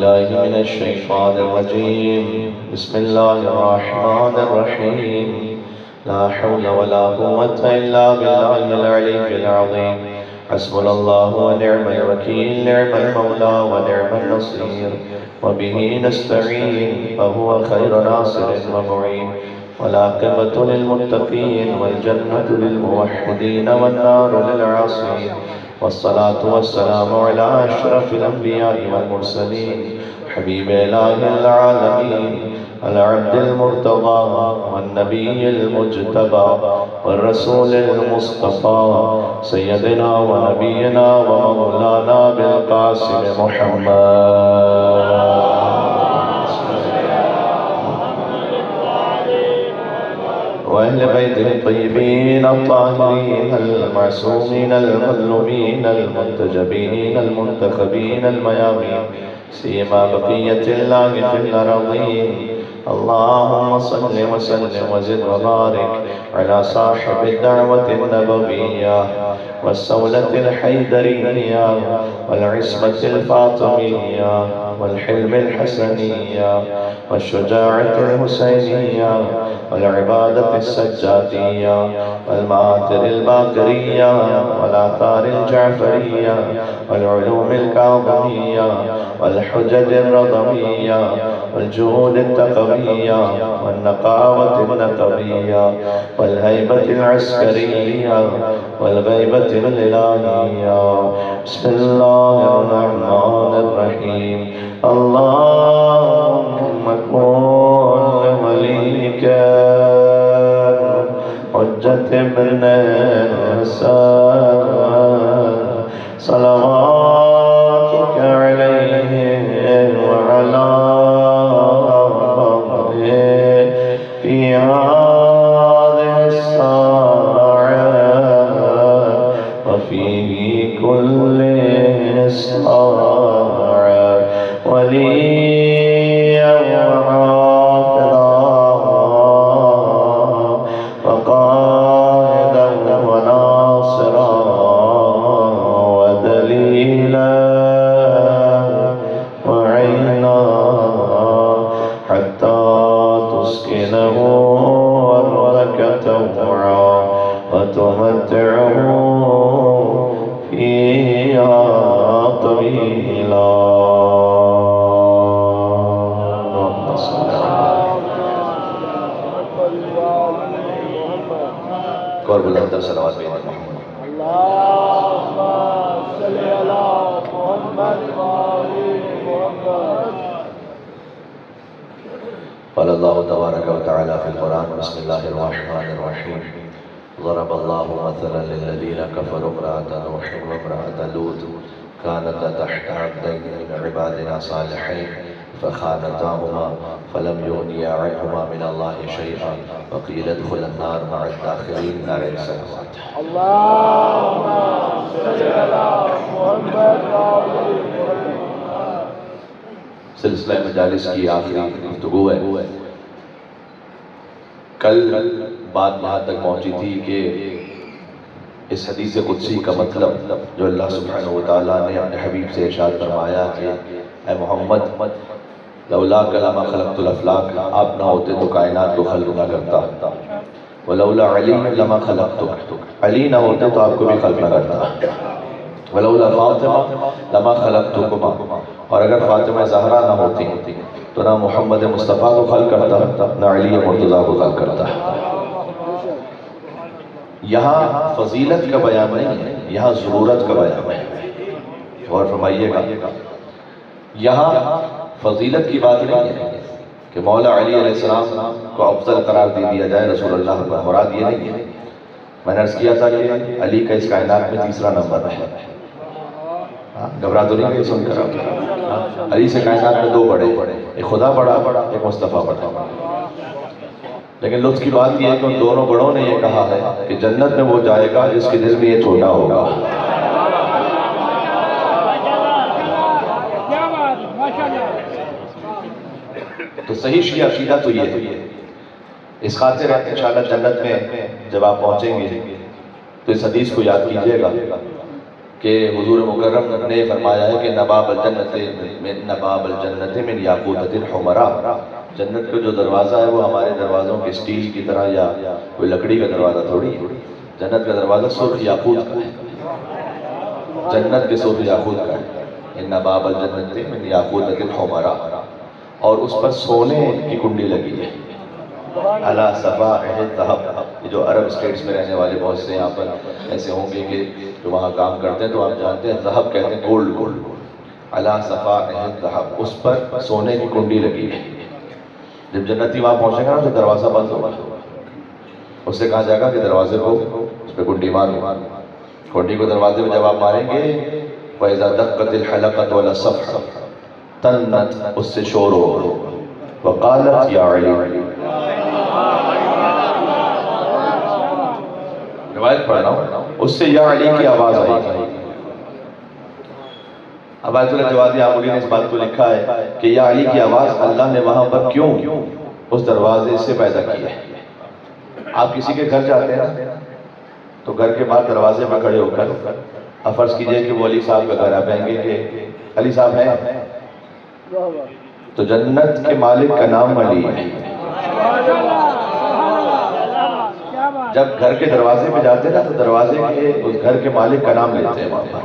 بالله من الشيطان الرجيم بسم الله الرحمن الرحيم لا حول ولا قوة إلا بالله العلي العظيم حسبنا الله ونعم الوكيل نعم المولى ونعم النصير وبه نستعين فهو خير ناصر ومعين والعاقبة للمتقين والجنة للموحدين والنار للعاصين والصلاة والسلام على أشرف الأنبياء والمرسلين حبيب إله العالمين العبد المرتضى والنبي المجتبى والرسول المصطفى سيدنا ونبينا ومولانا بالقاسم محمد وأهل بيته الطيبين الطاهرين المعصومين المظلومين المنتجبين المنتخبين الميامين سيما بقية الله في الأرضين اللهم صل وسلم وزد وبارك على صاحب الدعوة النبوية والسولة الحيدرية والعصمة الفاطمية والحلم الحسنية والشجاعة الحسينية والعبادة السجادية والمآثر الباقرية والآثار الجعفرية والعلوم الكاظمية والحجج الرضمية والجهود التقوية والنقاوة النقبية والهيبة العسكرية والغيبة الإلهية بسم الله الرحمن الرحيم اللهم كن لوليك حجة ابن الحسن صلواتك عليه وعلى في هذه الساعة وفي كل ساعة وليا وحافظا وقائدا وناصرا ودليلا وعينا حتى تسكنه أرضك طوعا وتمتعه فيها طويلا اور بلند صلوات بے محمد اللهم صل على محمد وآل محمد. قال الله تبارك وتعالى في القرآن بسم الله الرحمن الرحيم ضرب الله مثلا للذين كفروا امرأة نوح وامرأة لوط كانتا تحت عبدين من عبادنا صالحين فخانتاهما فلم يغنيا عنهما من الله شيئا وقيل ادخلا النار مع الداخلين نار السماوات. اللهم صل على محمد وآل محمد. سلسلہ مجالس کی آخری گفتگو ہے. کل بات یہاں تک پہنچی تھی کہ اس حدیث قدسی کا مطلب جو اللہ سبحانہ وتعالیٰ نے اپنے حبیب سے ارشاد فرمایا کہ اے محمد لولا کلمہ خلقت الافلاق آپ نہ ہوتے تو کائنات کو خلق نہ کرتا ولولا علی لما خلقتک علی نہ ہوتے تو آپ کو بھی خلق نہ کرتا ولولا فاطمہ لما خلقتکما اور اگر فاطمہ زہرا نہ ہوتی تو نہ محمد مصطفیٰ کو خلق کرتا نہ علی مرتضیٰ کو خلق کرتا. یہاں فضیلت کا بیان نہیں ہے یہاں ضرورت کا بیان ہے. غور فرمائیے گا یہاں فضیلت کی بات نہیں ہے کہ مولا علی علیہ السلام کو افضل قرار دے دیا جائے رسول اللہ کا مراد یہ نہیں ہے. میں نے عرض کیا تھا کہ علی کا اس کائنات میں تیسرا نمبر ہے. گھبرا تو نہیں کہ سن کر علی سے کائنات میں دو بڑے ایک خدا بڑا ایک مصطفیٰ بڑا. لیکن لطف کی بات یہ ہے کہ ان دونوں بڑوں نے یہ کہا ہے کہ جنت میں وہ جائے گا جس کے دل میں یہ چھوٹا ہوگا. تو صحیح شیعہ عقیدہ تو یہ ہے. اس خاطر انشاءاللہ جنت میں جب آپ پہنچیں گے تو اس حدیث کو یاد کیجئے گا کہ حضور مکرم نے فرمایا ہے کہ نباب الجنت من یاقوتۃ حمراء، جنت کا جو دروازہ ہے وہ ہمارے دروازوں کے اسٹیل کی طرح یا کوئی لکڑی کا دروازہ تھوڑی ہے، جنت کا دروازہ سرخ یاقوت کا ہے، جنت کے سرخ یاقوت کا ہے، ان باب الجنت من یاقوتۃ حمراء، اور اس پر سونے کی کنڈی لگی ہے، علی صفائح الذهب۔ یہ جو عرب اسٹیٹس میں رہنے والے بہت سے یہاں پر ایسے ہوں گے کہ جو وہاں کام کرتے ہیں تو آپ جانتے ہیں ذہب کہتے ہیں گولڈ، علی صفائح الذهب، اس پر سونے کی کنڈی لگی ہے۔ جب جنتی وہاں پہنچے گا نا تو دروازہ بند ہوگا، اس سے کہا جائے گا کہ دروازے کو اس پہ کنڈی مارو، کنڈی کو دروازے میں جب آپ ماریں گے فَإِذَا دَقَّتِ الْحَلَقَةُ وَلَا الصَّفْحَ تَنَّتْ، اس سے شور ہو، وَقَالَتْ يَا عَلِي، روایت پڑھ رہا ہوں، اس سے یا علی کی آواز آئی۔ اب آیت اللہ جوادی آمولی نے اس بات کو لکھا ہے کہ یا علی کی آواز اللہ نے وہاں پر کیوں اس دروازے سے پیدا کی ہے۔ آپ کسی کے گھر جاتے ہیں تو گھر کے باہر دروازے میں کھڑے ہو کر اب فرض کیجئے کہ وہ علی صاحب کا گھر، آپ کہیں گے کہ علی صاحب ہیں، تو جنت کے مالک کا نام علی ہے۔ جب گھر کے دروازے پہ جاتے ہیں نا تو دروازے کے اس گھر کے مالک کا نام لیتے ہیں وہاں پر،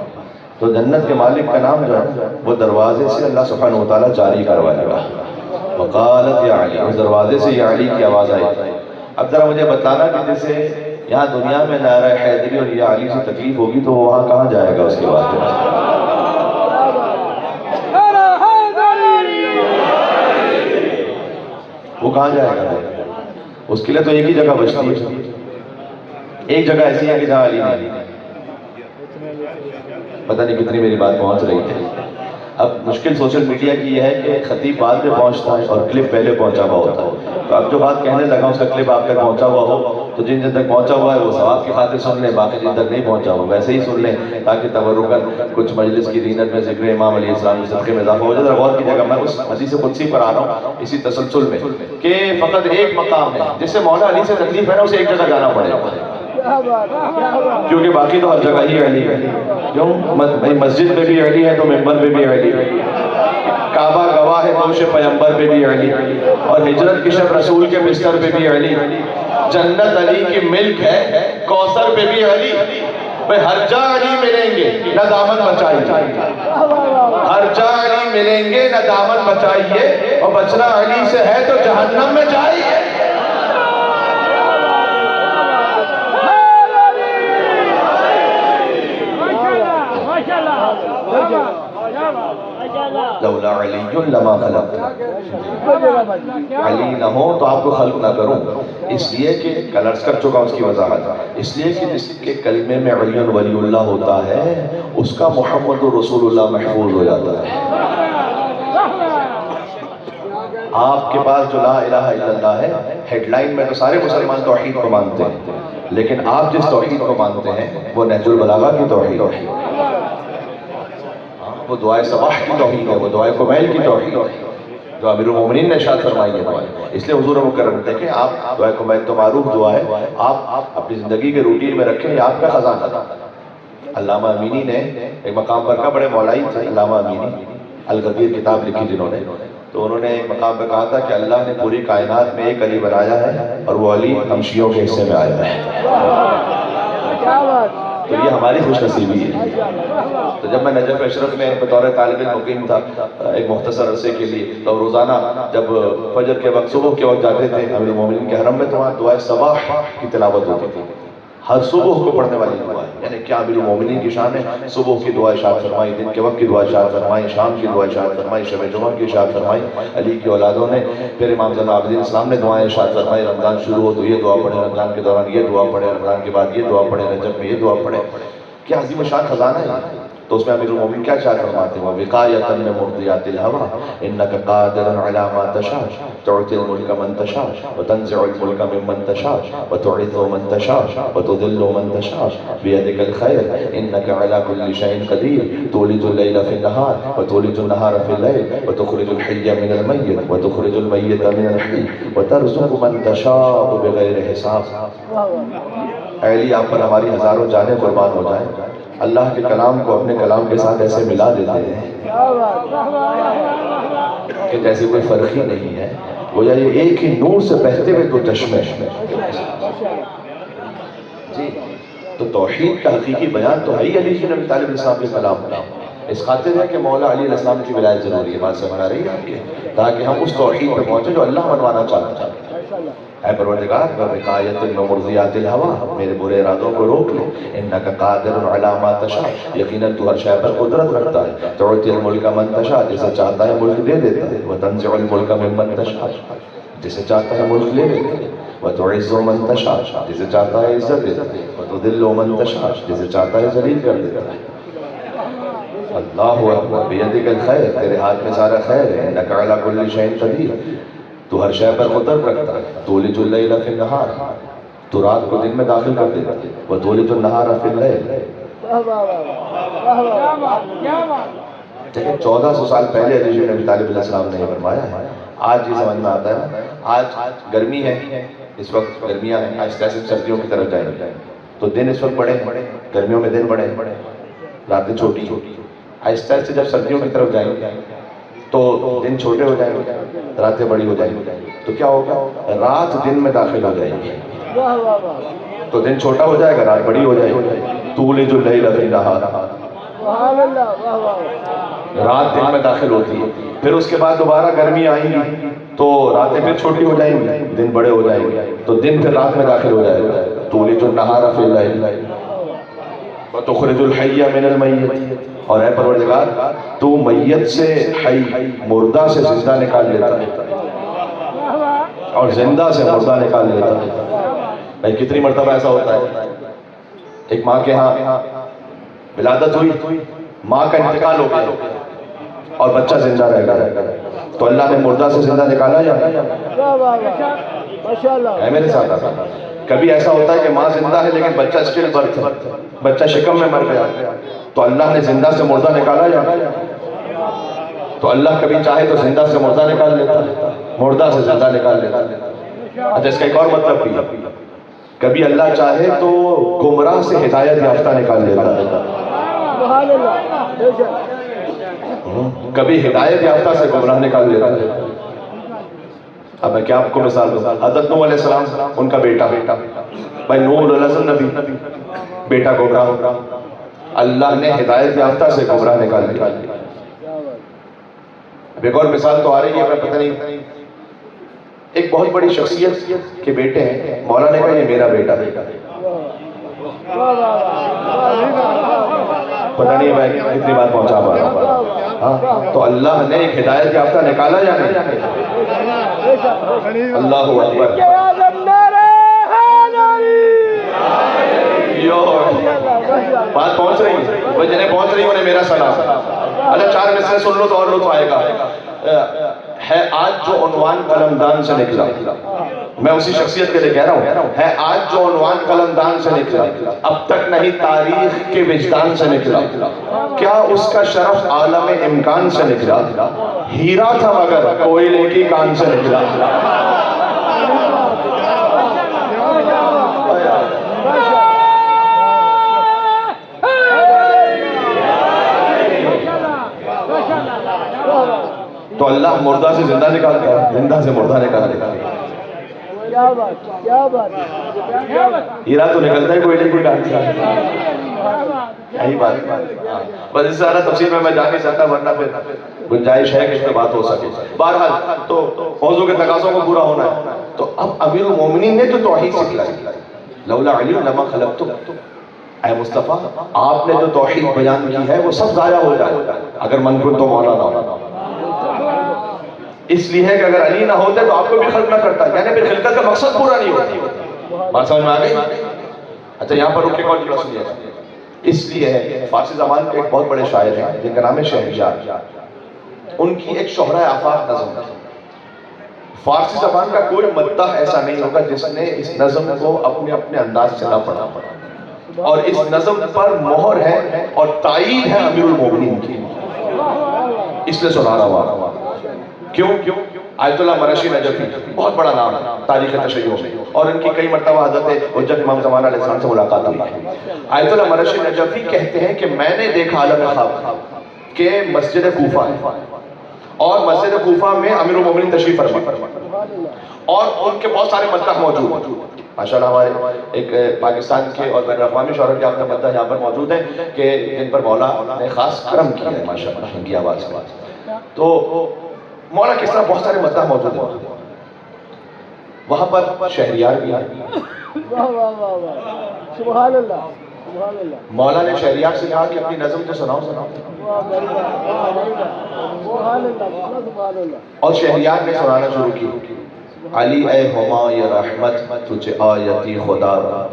تو جنت کے مالک کا نام جو ہے وہ دروازے سے اللہ سبحانہ وتعالیٰ جاری کروائے گا۔ وقالت یا علی، اس دروازے سے یا علی کی آواز آئی۔ اب ذرا مجھے بتانا کہ جیسے یہاں دنیا میں نعرہ حیدری اور یا علی سے تکلیف ہوگی تو وہ وہاں کہاں جائے گا اس کے بعد؟ وہ کہاں جائے گا؟ اس کے لیے تو ایک ہی جگہ بچتی ہے، ایک جگہ ایسی ہے کہ جہاں علی نہیں۔ پتہ نہیں کتنی میری بات پہنچ رہی ہے۔ اب مشکل سوشل میڈیا کی یہ ہے کہ خطیب بعد میں پہنچتا ہے اور کلپ پہلے پہنچا ہوا ہوتا ہے، تو اب جو بات کہنے لگا اس کا کلپ آپ تک پہنچا ہوا ہو تو جن تک پہنچا ہوا ہے وہ ثواب کی خاطر سن لیں، باقی جن تک نہیں پہنچا ہوا ویسے ہی سن لیں تاکہ تبرکاً کچھ مجلس کی زینت میں ذکر امام علیہ السلام کے صدقے میں اضافہ ہو جائے۔ غور کیجیے گا، میں اس حدیث قدسی پر آ رہا ہوں اسی تسلسل میں کہ فقط ایک مقام ہے جس سے مولا علی سے تکلیف ہے نا، اسے ایک جگہ جانا پڑے گا، کیونکہ باقی تو ہر جگہ ہی علی ہے۔ کیوں؟ مسجد میں بھی علی ہے تو ممبر میں بھی علی ہے، کعبہ گواہ ہے دوش پیمبر پہ بھی علی، اور ہجرت کی شب رسول کے بستر پہ بھی علی، جنت علی کی ملک ہے کوثر پہ بھی علی۔ بھئی ہر جا علی ملیں گے نہ دامن بچائیے، ہر جا علی ملیں گے نہ دامن بچائیے، اور بچنا علی سے ہے تو جہنم میں جائیے۔ لولا علی لما خلقت، علی نہ ہو تو آپ کو خلق نہ کروں، اس لیے کہ کلرز کر چکا اس کی وضاحت، اس لیے کہ جس کے کلمے میں علی ولی اللہ ہوتا ہے اس کا محمد رسول اللہ محفوظ ہو جاتا ہے۔ آپ کے پاس جو لا الہ الا اللہ ہے، ہیڈ لائن میں تو سارے مسلمان توحید کو مانتے ہیں، لیکن آپ جس توحید کو مانتے ہیں وہ نہج البلاغہ کی توحید ہے، وہ دعائے صباح کی توحید ہے، وہ دعائے کمیل کی توحید ہے جو امیر المومنین نے ارشاد فرمائی ہے دعائے۔ اس لیے حضور مکرم دیکھیں، آپ دعائے کمیل تو معروف دعا ہے، آپ اپنی زندگی کے روٹین میں رکھیں، یہ آپ کا خزانہ تھا۔ علامہ امینی نے ایک مقام پر کہا، بڑے مولائی تھے علامہ امینی، الغدیر کتاب لکھی جنہوں نے، تو انہوں نے ایک مقام پہ کہا تھا کہ اللہ نے پوری کائنات میں ایک علی بنایا ہے اور وہ علی ہم شیعوں کے حصے میں آیا ہے، تو یہ ہماری خوش نصیبی ہے۔ تو جب میں نجف اشرف میں بطور طالب علم مقیم تھا ایک مختصر عرصے کے لیے، تو روزانہ جب فجر کے وقت صبح کے وقت جاتے تھے امیر المومنین کے حرم میں، تو وہاں دعائے صباح کی تلاوت ہوتی تھی، ہر صبح کو پڑھنے والی دعا ہے، یعنی کیا امیر المومنین کی شان ہے، صبح کی دعا ارشاد فرمائی، دن کے وقت کی دعا ارشاد فرمائی، شام کی دعا ارشاد فرمائی، شب جمعہ کی ارشاد فرمائی، علی کی اولادوں نے، پھر امام زین العابدین اسلام نے دعائیں ارشاد فرمائی، رمضان شروع ہو تو یہ دعا پڑھیں، رمضان کے دوران یہ دعا پڑھیں، رمضان کے بعد یہ دعا پڑھیں، رجب میں یہ دعا پڑھیں، کیا عظیم شان خزانہ ہے۔ تو اس میں امیر المومنین کیا ارشاد فرماتے ہیں، وقایۃ من مرضیات الہوی انک قادر علی ما تشاء تعطی الملک من تشاء وتنزع الملک ممن تشاء وتعز من تشاء وتذل من تشاء بیدک الخیر انک علی کل شیء قدیر تولج اللیل فی النہار وتولج النہار فی اللیل وتخرج الحی من المیت وتخرج المیت من الحی وترزق من تشاء بغیر حساب۔ اے علی آپ پر ہماری ہزاروں جانیں قربان ہو جائیں. اللہ کے کلام کو اپنے کلام کے ساتھ ایسے ملا دیتے ہیں کہ جیسے کوئی فرق ہی نہیں ہے. گویا یہ ایک ہی نور سے بہتے ہوئے دو چشمے جی. تو توحید کا حقیقی بیان تو ہے ہی علی بن ابی طالب السلام کے کلام میں. اس خاطر ہے کہ مولا علی علیہ السلام کی ولایت ضروری ہے. بات سمجھ آ رہی ہے آپ کے؟ تاکہ ہم اس توحید پہ پہنچے جو اللہ منوانا چاہتا ہے. اے پروردگار بقایت ومرضیات الہوا، میرے برے ارادوں کو روک لے. انک قادر علی ما تشاء، یقیناً تو ہر شے پر قدرت رکھتا ہے. تعطی الملک من تشاء، جسے چاہتا ہے ملک دے دیتا ہے. وتنزع الملک ممن تشاء، جسے چاہتا ہے ملک لے لیتا ہے. وتعز من تشاء، جسے چاہتا ہے عزت دیتا ہے. وتذل من تشاء، جسے چاہتا ہے ذلیل کر دیتا ہے. اللہ اکبر. بیدک الخیر، تیرے ہاتھ میں سارا خیر ہے. انک علی کل شیء قدیر، تو ہر شے پر قدرت رکھتا ہے. تولج اللیل فی النہار، تو رات کو دن میں داخل کر دیتا ہے. وتولج النہار فی اللیل. لیکن 1400 سال پہلے علی بن ابی طالب علیہ السلام نے یہ فرمایا ہے. آج یہ سمجھ میں آتا ہے. آج گرمی ہے، اس وقت گرمیاں ہیں، آہستہ آہستہ سردیوں کی طرف جائیں گے. تو دن اس وقت بڑے ہیں، گرمیوں میں دن بڑے ہیں، راتیں چھوٹی. آہستہ آہستہ جب سردیوں کی طرف جائیں گے تو دن چھوٹے ہو جائیں گے، راتیں بڑی ہو جائیں گی. تو کیا ہوگا؟ رات دن میں داخل ہو جائے گی، تو دن چھوٹا ہو جائے گا، رات بڑی ہو جائے گی. تولج اللیل فی النہار، رات دن میں داخل ہوتی ہے. پھر اس کے بعد دوبارہ گرمی آئیں گی تو راتیں پھر چھوٹی ہو جائیں گی، دن بڑے ہو جائیں گے. تو دن پھر رات میں داخل ہو جائے گا. تولج النہار فی اللیل وتخرج الحی من المیت. اور اے پروردگار تو میت سے حی، مردہ سے زندہ نکال لیتا ہے، اور زندہ سے مردہ نکال لیتا ہے. بھائی کتنی مرتبہ ایسا ہوتا ہے؟ ایک ماں کے ہاں ولادت ہوئی، ماں کا انتقال ہو گیا اور بچہ زندہ رہ گیا، تو اللہ نے مردہ سے زندہ نکالا یا ہے میرے ساتھ؟ کبھی ایسا ہوتا ہے کہ ماں زندہ ہے لیکن بچہ اسٹل برتھ ہے، بچہ شکم میں مر گیا، تو اللہ نے زندہ سے مردہ نکالا یا؟ تو اللہ کبھی چاہے تو زندہ سے مردہ نکال لیتا ہے، مردہ سے زندہ نکال لیتا ہے. اچھا اس کا ایک اور مطلب بھی ہے، کبھی اللہ چاہے تو گمراہ سے ہدایت یافتہ نکال لیتا ہے، کبھی ہدایت یافتہ سے گمراہ نکال لیتا ہے. اب میں کیا آپ کو مثال دوں؟ حضرت نوح علیہ السلام، ان کا بیٹا، بھائی نوح علیہ السلام نبی، بیٹا گمراہ، اللہ نے ہدایت یافتہ سے گمراہ نکال دیا. ایک اور مثال تو آ رہی ہے، میں پتہ نہیں، ایک بہت بڑی شخصیت کے بیٹے ہیں، مولا نے کہا یہ میرا بیٹا. پتہ نہیں میں کتنی بات پہنچا پا رہا ہوں. تو اللہ نے ایک ہدایت یافتہ نکالا یا نہیں؟ اللہ اکبر. بات پہنچ رہی ہے؟ وہ جنہیں پہنچ رہی ہے انہیں میرا سلام. اچھا 4 مصرے سن لو تو اور لطف آئے گا. ہے آج جو عنوان قلمدان سے نکلا، میں اسی شخصیت کے لیے کہہ رہا ہوں، ہے آج جو عنوان قلمدان سے نکلا، اب تک نہیں تاریخ کے وجدان سے نکلا. کیا اس کا شرف عالم امکان سے نکلا؟ ہیرا تھا مگر کوئلے کی کان سے نکلا. تو اللہ مردہ سے زندہ نکالتا ہے، زندہ سے مردہ نکالتا ہے. ہیرا تو نکلتا ہے کوئلے کی کان سے. یہی بات. بس اس سے زیادہ تفصیل میں جا نہیں سکتا، ورنہ پھر گنجائش ہے کہ اس پہ بات ہو سکے. بہرحال تو موضوع کے تقاضوں کو پورا ہونا ہے. تو اب امیر المومنین نے جو توحید سکھلائی، لولا علی لما خلقتم، اے مصطفیٰ آپ نے جو توحید بیان کی ہے وہ سب ضائع ہو جائے اگر من کن تو مولا نہ ہو. اس لیے ہے کہ اگر علی نہ ہوتے تو آپ کو بھی خلق نہ کرتا، یعنی پھر خلقت کا مقصد پورا نہیں ہوتا. بات سمجھ میں آ گئی؟ اچھا یہاں پر رک کے کون جڑا سنیے گا. اس لیے ہے فارسی زبان کے ایک بہت بڑے شاعر ہیں جن کا نام ہے شہریار، ان کی ایک شہرہ آفاق نظم ہے. فارسی زبان کا کوئی مداح ایسا نہیں ہوگا جس نے اس نظم کو اپنے اپنے انداز سے نہ پڑھا، اور اس نظم پر مہر ہے اور تائید ہے امیر المومنین کی. اس لیے سنا رہا ہوں. کیوں؟ آیت اللہ مرشی نجفی بہت بڑا نام ہے تاریخ تشیع میں، اور ان کی کئی مرتبہ حضرت حجت امام زمانہ علیہ السلام سے ملاقات ہوئی ہے۔ آیت اللہ مرشی نجفی کہتے ہیں کہ میں نے دیکھا عالم خواب کہ مسجد کوفہ ہے، اور مسجد کوفہ میں امیر المومنین تشریف فرما، اور ان کے بہت سارے مداح موجود ہیں۔ ماشاءاللہ ہمارے ایک پاکستان کے اور بین الاقوامی شہرت یافتہ مداح یہاں پر موجود ہیں کہ جن پر مولا نے خاص کرم کیا ہے ماشاءاللہ ان کی آواز میں۔ تو مولا کس طرح بہت سارے مداح موجود ہیں وہاں پر شہریار بھی ہیں۔ سبحان اللہ سبحان اللہ۔ مولا نے شہریار سے کہا کہ اپنی نظم تو سناؤ سناؤ، اور شہریار نے سنانا شروع کی۔ علی اے ہمائے رحمت تجھے آیتی خدا را،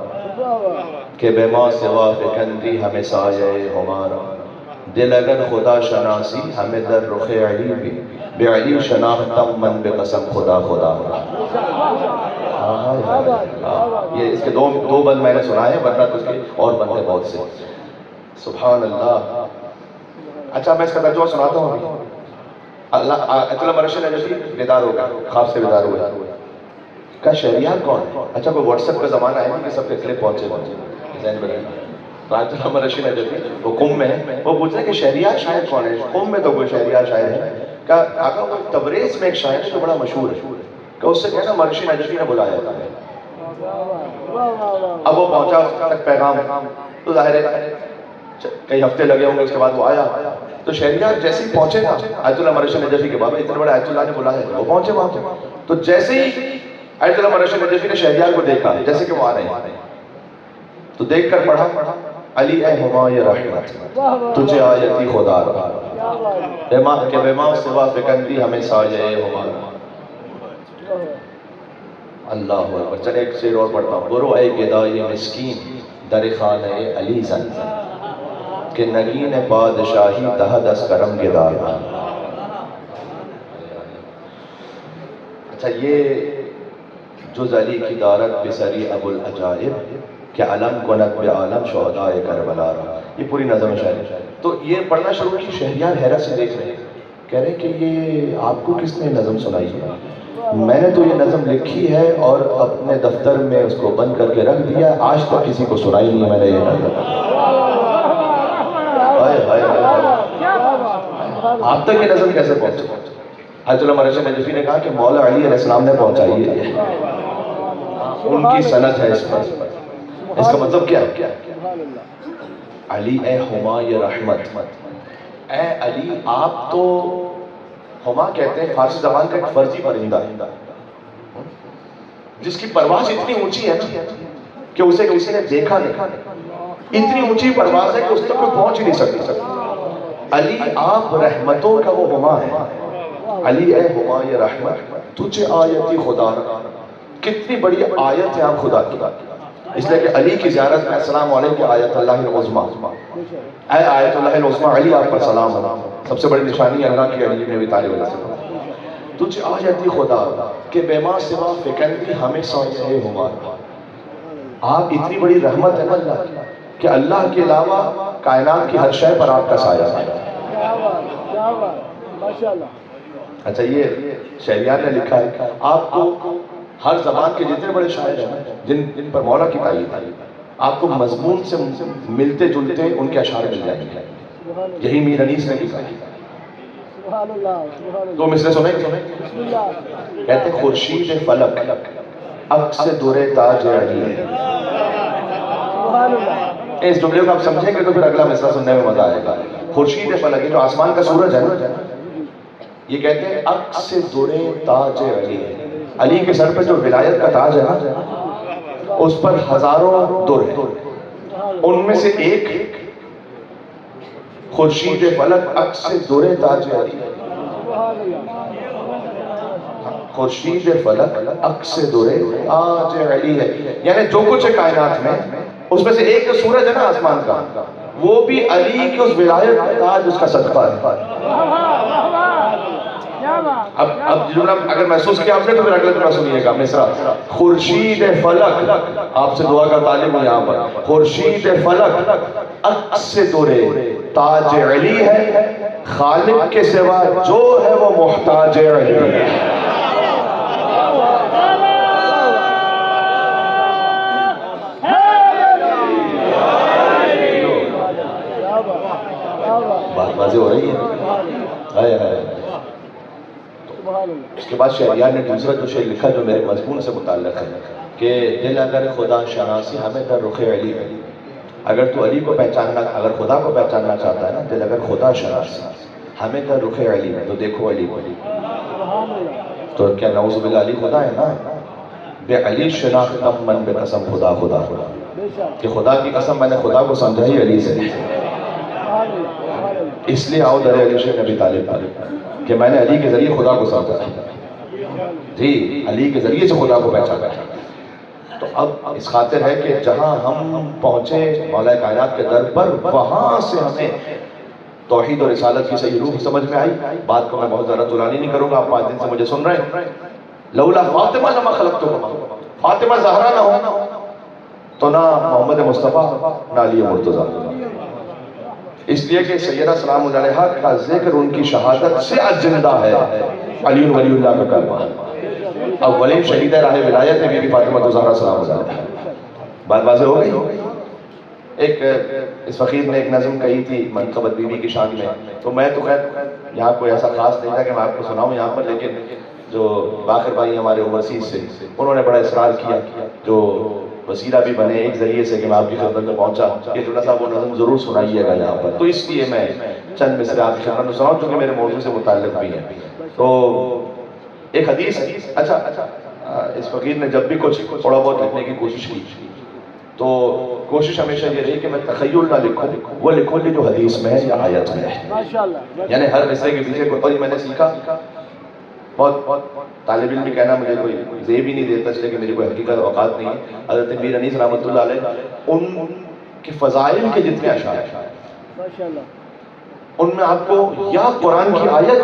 کہ بے ما سوا فکندی ہمیں سایہ ہمارا، دل اگر خدا شناسی ہمیں در رخ علی بھی، بے علی شناختم من بے قسم خدا خدا۔ یہ اس کے دو بند میں نے سنائے ہیں، ورنہ تو اس کے اور بند ہیں بہت سے۔ سبحان اللہ۔ اچھا میں اس کا ترجمہ سناتا ہوں۔ اللہ مرشد نجفی بیدار ہوگا، خواب سے بیدار ہوا، کہا شہریار کون ہے؟ اچھا کوئی واٹس ایپ کا زمانہ ہے کہ سب کے کلپ پہنچے ذہن میں رہنا۔ تو آیت اللہ مرشد نجفی وہ قم میں ہے، وہ پوچھ رہے ہیں کہ شہریار شاعر کون ہے؟ قم میں تو کوئی شہریار شاعر ہے؟ کہا آقا وہ تبریز میں ایک شاعر ہے جو بڑا مشہور ہے، کہ اس سے کہنا مرشد نجفی نے بلایا تھا۔ اب وہ پہنچا اس تک پیغام، تو ظاہر ہے کئی ہفتے لگے ہوں گے، اس کے بعد وہ آیا۔ تو شہریار جیسے ہی پہنچے نا آیت اللہ مرشد نجفی کے بابا، اتنے بڑے آیت اللہ نے بلایا ہے، وہ پہنچے وہاں پہ، تو جیسے ہی آیت اللہ مرشد نجفی نے شہریار کو دیکھا جیسے کہ وہ آ رہے ہیں، تو دیکھ کر پڑھا علی اے ہمائے رحمت تجھے آیتی خدا را، کہ بے ما سوا فکندی ہمیں سایہ ہمارا۔ اللہ اکبر۔ چلے ایک شعر اور پڑھتا ہوں۔ برو اے گدای مسکین در خانہ علی زن، کہ نگین بادشاہی دہ دس کرم گدار۔ اچھا یہ جز علی کی دارت بسری ابو العجائب، کہ علم کنت بے عالم شہداء کربلا را۔ یہ پوری نظم شاعری۔ تو یہ پڑھنا شروع کی، شہریار حیرت سے دیکھ رہے ہیں، کہہ رہے ہیں کہ یہ آپ کو کس نے نظم سنائی ہے؟ میں نے تو یہ نظم لکھی ہے اور اپنے دفتر میں اس کو بند کر کے رکھ دیا، آج تک کسی کو سنائی نہیں میں نے یہ نظم۔ آپ تک یہ نظم کیسے پہنچے؟ آیت اللہ مرشد نجفی نے کہا کہ مولا علی علیہ السلام نے پہنچائی ہے، ان کی سند ہے اس پر۔ اس کا مطلب کیا ہے؟ علی اے ہمائے رحمت، اے علی آپ تو، ہما کہتے ہیں فارسی زبان کا ایک فرضی پرندہ ہے جس کی پرواز اتنی اونچی ہے کہ اسے کسی نے دیکھا نہیں، اتنی اونچی پرواز ہے کہ اس تک کوئی پہنچ ہی نہیں سکتا۔ علی آپ رحمتوں کا وہ ہما ہے۔ علی اے ہمائے رحمت تجھے آیتی خدا را، کتنی بڑی آیت ہے آپ خدا کی، اس لیے کہ علی کی زیارت میں السلام علیکم آیت اللہ العظمیٰ، اے آیت اللہ العظمیٰ علی آپ پر سلام ہے، سب سے بڑی نشانی اللہ کی علی ابن ابی طالب علیہ السلام۔ تجھے آیتی خدا کہ بے ما سوا فکندی ہمیں سایہ ہمارا، آپ اتنی بڑی رحمت ہے نا اللہ کی کہ اللہ کے علاوہ کائنات کی ہر شے پر آپ کا سایہ ہے۔ اچھا یہ شہریار نے لکھا ہے، آپ کو ہر زبان کے جتنے بڑے شاعر ہیں جن پر مولا کی تعریف ہے، آپ کو مضمون سے ملتے جلتے ان کے اشعار مل جائیں گے۔ یہی میر انیس نے لکھا ہے۔ تو مثلیں سنیں گے، کہتے ہیں خورشید فلک عکس دور تاج علی ہے۔ اس جملے کو آپ سمجھیں گے تو پھر اگلا مصرع سننے میں مزہ آئے گا۔ خورشید فلک، یہ جو آسمان کا سورج ہے نا، یہ کہتے ہیں عکس دور تاج علی ہے۔ علی کے سر پہ جو ولایت کا تاج ہے نا، اس پر ہزاروں در ہیں، ان میں سے ایک خورشید فلک عکس دور تاج علی ہے۔ خورشید فلک عکس دور تاج علی ہے، یعنی جو کچھ ہے کائنات میں اس میں سے ایک جو سورج ہے نا آسمان کا، وہ بھی علی کی اس ولایت کا تاج، اس کا صدقہ ہے۔ اب جملہ اگر محسوس کیا آپ نے تو پھر اگلا جملہ سنیے گا، مصرع خورشید فلک، آپ سے دعا کا طالب ہوں یہاں پر، خورشید فلک عکس دور تاج علی ہے، خالق کے سوا جو ہے وہ محتاج علی ہے۔ واضح ہو رہی ہے؟ ہائے ہائے۔ سبحان اللہ۔ اس کے بعد شہریار نے دوسرا جو شعر لکھا جو میرے مضمون سے متعلق ہے کہ دل اگر خدا شناسی ہمیں در رخ علی ہے۔ اگر تو علی کو پہچاننا، اگر خدا کو پہچاننا چاہتا ہے نا، دل اگر خدا شناسی ہمیں در رخ علی ہے تو دیکھو علی کو۔ سبحان اللہ۔ تو کیا نعوذ باللہ علی خدا ہے نا؟ بے علی شناختم من بے قسم خدا خدا خدا، بے شک۔ کہ خدا کی قسم میں نے خدا کو سمجھا ہی علی سے، سبحان اللہ، سبحان اللہ۔ اس لیے آؤ در علی شیخ نبی طالب کہ میں نے علی کے ذریعے خدا کو سمجھا جی، علی کے ذریعے سے خدا کو پہچانا۔ تو اب اس خاطر ہے کہ جہاں ہم پہنچے مولا کائنات کے در پر، وہاں سے ہمیں توحید اور رسالت کی صحیح روح سمجھ میں آئی۔ بات کو میں بہت زیادہ طولانی نہیں کروں گا، آپ 5 دن سے مجھے سن رہے ہیں۔ لولا فاطمہ لما خلقتکما، فاطمہ زہرا نہ ہو تو نہ محمد مصطفیٰ نہ علی مرتضیٰ۔ اس لیے کہ سیدہ سلام اللہ علیہا کا ذکر ان کی شہادت سے زندہ ہے۔ علی ولی اللہ کا کلمہ، اولین شہید راہ ولایت ہے بی بی فاطمہ زہرا سلام اللہ علیہا۔ بات واضح ہو گئی؟ ایک اس فقیر نے ایک نظم کہی تھی منقبت بی بی کی شان میں، تو میں تو خیر یہاں کوئی ایسا خاص نہیں تھا کہ میں آپ کو سناؤں یہاں پر، لیکن جو باقر بھائی ہمارے اوورسیز سے، انہوں نے بڑا اصرار کیا، جو وسیلہ بھی بنے ایک ذریعے سے کہ میں آپ کی خدمت میں پہنچا کہ ٹولہ صاحب وہ نظم ضرور سنائیے گا یہاں پر، تو اس لیے میں چند مصرے آپ کی خدمت میں سناؤں چونکہ میرے موضوع سے متعلق بھی ہیں۔ تو ایک حدیث ہے، اچھا اس فقیر نے جب بھی کچھ تھوڑا بہت لکھنے کی کوشش کی تو کوشش ہمیشہ یہ رہی کہ میں تخیل نہ لکھوں، وہ لکھوں کہ جو حدیث میں ہے یا آیت میں ہے، ماشاءاللہ۔ یعنی ہر مصرے کے پیچھے کوئی، اور یہ میں نے سیکھا، بہت طالب علم بھی کہنا مجھے کوئی زیب ہی نہیں دیتا اس لیے کہ میری کوئی حقیقت اوقات نہیں ہے۔ حضرت میر انیس رحمۃ اللہ علیہ ان کے فضائل کے جتنے اشعار ہیں ماشاءاللہ، ان میں آپ کو یا قرآن کی آیت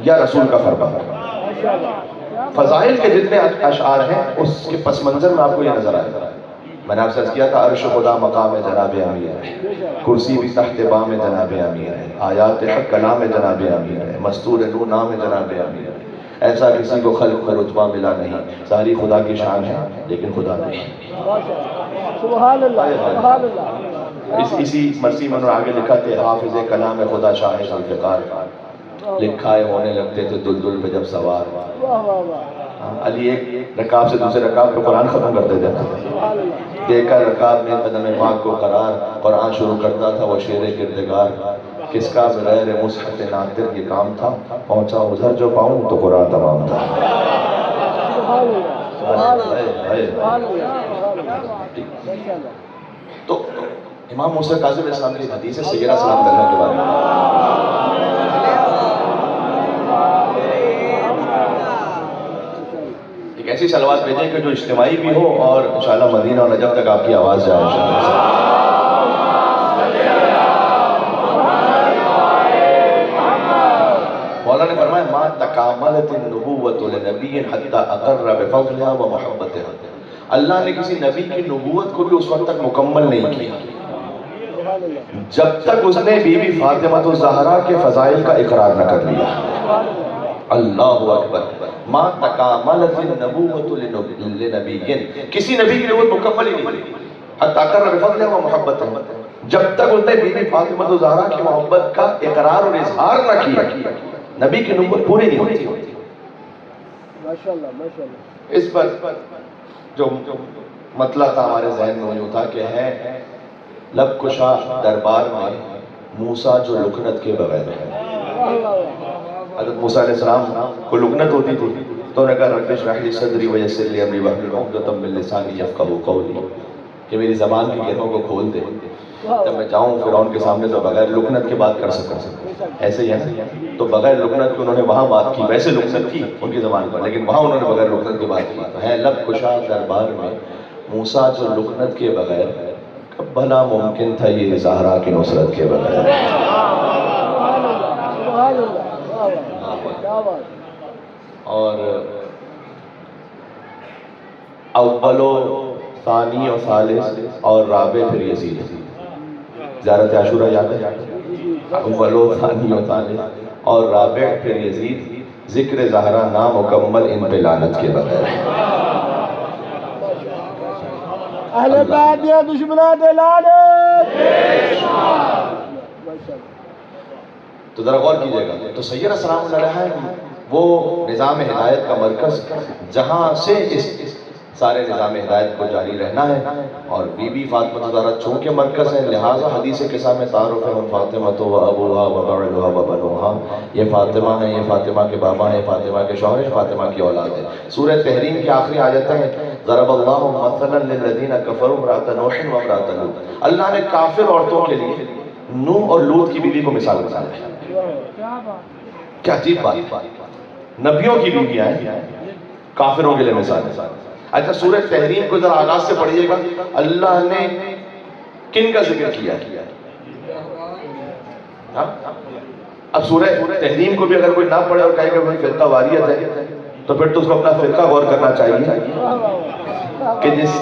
یا رسول کا فرمان، ماشاءاللہ۔ فضائل کے جتنے اشعار ہیں اس کے پس منظر میں آپ کو یہ نظر آئے گا۔ میں نے آپ سے عرض کیا تھا عرش خدا مقام جناب امیر ہے، کرسی بھی تحت بام جناب امیر ہے، آیات حق کلام جناب امیر ہے، مستور نور نام جناب امیر ہے، ایسا کسی کو خلق میں رتبہ ملا نہیں، ساری خدا کی شان ہے لیکن خدا نہیں۔ سبحان اللہ، سبحان اللہ۔ اسی مرسی میں انہوں نے آگے لکھا کہ حافظ کلام خدا شاہ ذوالفقار، لکھائے ہونے لگتے تھے دلدل پہ جب سوار، واہ واہ واہ، علی ایک رکاب سے دوسرے رکاب پہ قرآن ختم کرتے تھے، سبحان اللہ۔ دے کر رکاب میں قدم پاک کو قرار، قرآن شروع کرتا تھا وہ شیر کردگار، کس کا بغیر مصحف ناطق یہ کام تھا، پہنچا ادھر جو پاؤں تو قرآن تمام تھا۔ سبحان اللہ، سبحان اللہ، سبحان اللہ، ماشاءاللہ۔ تو امام موسیٰ کاظم علیہ السلام کی حدیث ہے سیدنا سلام اللہ کے بارے میں، ایک ایسی صلوات بھیجیں کہ جو اجتماعی بھی ہو اور انشاءاللہ مدینہ اور نجف تک آپ کی آواز جائے انشاءاللہ۔ مولا نے فرمایا ما تکاملت النبوۃ لنبی حتی اقر بفضلها ومحبتها، اللہ نے کسی نبی کی نبوت کو بھی اس وقت تک مکمل نہیں کیا جب تک اس نے بی بی فاطمہ الزہرا کے فضائل کا اقرار نہ کر لیا۔ اللہ اکبر، ما تکاملت النبوۃ لنبی، کسی نبی کی نبوت مکمل ہی نہیں حتی اقر بفضلها ومحبتها، جب تک اس نے بی بی فاطمہ الزہرا کی محبت کا اقرار اور اظہار نہ کیا نبی کی نبوت پوری نہیں ہوتی۔ ماشاءاللہ، ماشاءاللہ۔ اس پر جو مطلع تھا ہمارے ذہن میں وہ تھا کہ ہے لب کشا دربار میں موسیٰ جو لکنت کے بغیر ہے۔ حضرت موسیٰ علیہ السلام کو لکنت ہوتی تھی تو انہوں نے کہا رب اشرح لی صدری ویسر لی امری واحلل عقدۃ من لسانی یفقہوا قولی، کہ میری زبان کی گہروں کو کھول دے جب میں جاؤں فرعون کے سامنے تو بغیر لکنت کے بات کر سکوں۔ ایسے ہی ہے تو بغیر لکنت کے انہوں نے وہاں بات کی، ویسے لکنت تھی ان کی زبان پر لیکن وہاں انہوں نے بغیر لکنت کی بات کی۔ تو ہے لب کشا دربار میں موسیٰ جو لکنت کے بغیر، کب بھلا ممکن تھا یہ زہرا کی نصرت کے بغیر۔ اور اول و ثانی و ثالث اور رابع پھر یزید، زیارت عاشورہ یاد ہے، اول و ثانی و ثالث اور رابع پھر یزید، ذکر زہرا نامکمل ان پہ لعنت کے بغیر۔ اہل بیت یا دشمنان لعنت۔ تو ذرا غور کیجیے گا، تو سیدہ سلام اللہ علیہا وہ نظام ہدایت کا مرکز جہاں سے اس سارے نظام ہدایت کو جاری رہنا ہے، اور بی بی فاطمہ زہرا چونکہ مرکز ہے، لہٰذا حدیث قصہ میں تعارف ہے فاطمہ تو ابوہا و بعلہا و بنوہا، یہ فاطمہ ہیں، یہ فاطمہ کے بابا ہیں، فاطمہ کے شوہر ہیں، فاطمہ کی اولاد ہے۔ سورہ تحریم کی آخری آیتیں ہیں ضرب اللہ مثلا للذین کفروا امرأۃ نوح و امرأۃ لوط، اللہ نے کافر عورتوں کے لیے نوح اور لوط کی بیوی کو مثال بتایا ہے۔ کیا عجیب بات، نبیوں کی بیویاں ہیں، کافروں کے لیے مثال ہے۔ اچھا سورہ تحریم کو ذرا آغاز سے پڑھیے گا، اللہ نے کن کا ذکر کیا ہے؟ اب سورہ تحریم کو بھی اگر کوئی نہ پڑھے اور کہے کہ وہ فرقہ واریت ہے تو پھر تو اس کو اپنا فرقہ غور کرنا چاہیے کہ جس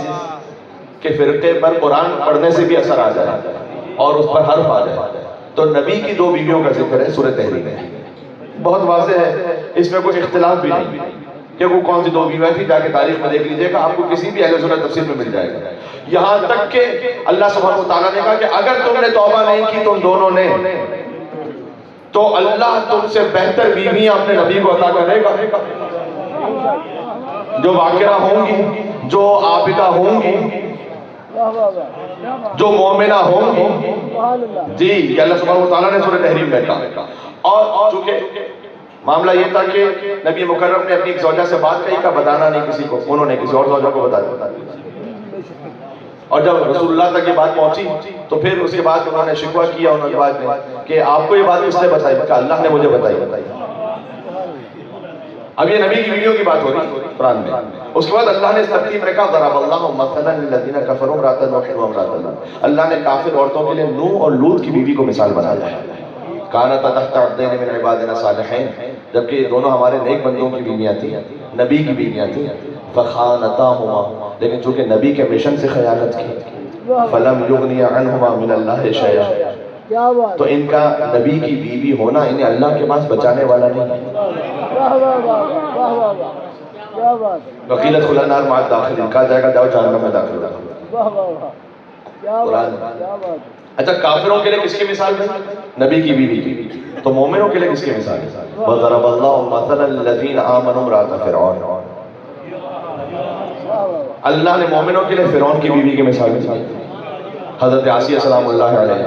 کے فرقے پر قرآن پڑھنے سے بھی اثر آ جائے اور اس پر حرف آ جائے۔ تو نبی کی دو بیویوں کا ذکر ہے سورہ تحریم میں، بہت واضح ہے، اس میں کوئی اختلاف بھی نہیں کہ وہ کون سی دو بیویاں تھی، جا کے تاریخ میں دیکھ لیجئے گا، آپ کو کسی بھی اہل سنت تفسیر میں مل جائے گا۔ یہاں تک کہ اللہ سبحانہ وتعالیٰ نے کہا کہ اگر تم نے توبہ نہیں کی تم دونوں نے تو اللہ تم سے بہتر بیویاں اپنے نبی کو عطا کرے گا، جو واقعہ ہوں گی، جو عابدہ ہوں گی، جو مومنہ ہوں گی۔ جی یہ اللہ سبحانہ وتعالیٰ نے سورہ تحریم میں کہا، اور چونکہ معاملہ یہ تھا کہ نبی مکرم نے اپنی ایک زوجہ سے بات کہی کا بتانا نہیں کسی کو، انہوں نے کسی اور زوجہ کو بتا دیا، اور جب رسول اللہ تک یہ بات پہنچی تو پھر اس کے بعد انہوں نے شکوہ کیا انہوں نے بات میں کہ آپ کو یہ بات کس نے بتائی؟ کہ اللہ نے مجھے بتائی۔ اب یہ نبی کی بیویوں کی بات ہو رہی قرآن میں، اس کے بعد اللہ نے اس ترتیب میں کہا ضرب اللہ مثلا للذین کفروا امرأۃ نوح و امرأۃ لوط، اللہ نے کافر عورتوں کے لیے نوح اور لوط کی بیوی کو مثال بنایا ہے۔ کانتا تحت عبدین من عبادنا صالحین، جبکہ یہ دونوں ہمارے نیک بندوں کی بیویاں تھیں، نبی کی بیویاں تھیں، فخانتاہما، لیکن چونکہ نبی کے مشن سے خیانت کی، فلم یغنی عنہما من اللہ شیئا، تو ان کا نبی کی بیوی ہونا انہیں اللہ کے پاس بچانے والا نہیں ہے۔ وقیل ادخلا النار مع الداخلین، کہا جائے گا جاؤ جہنم میں داخل ہو۔ اچھا کافروں کے لیے کس کی مثال ہے؟ نبی کی بیوی کی۔ تو مومنوں کے لیے کس کی مثال ہے؟ وَضَرَبَ اللَّهُ مَثَلًا لِّلَّذِينَ آمَنُوا امْرَأَتَ فِرْعَوْنَ، اللہ نے مومنوں کے لیے فرعون کی بیوی کی مثال دی، حضرت آسیہ سلام اللہ علیہ۔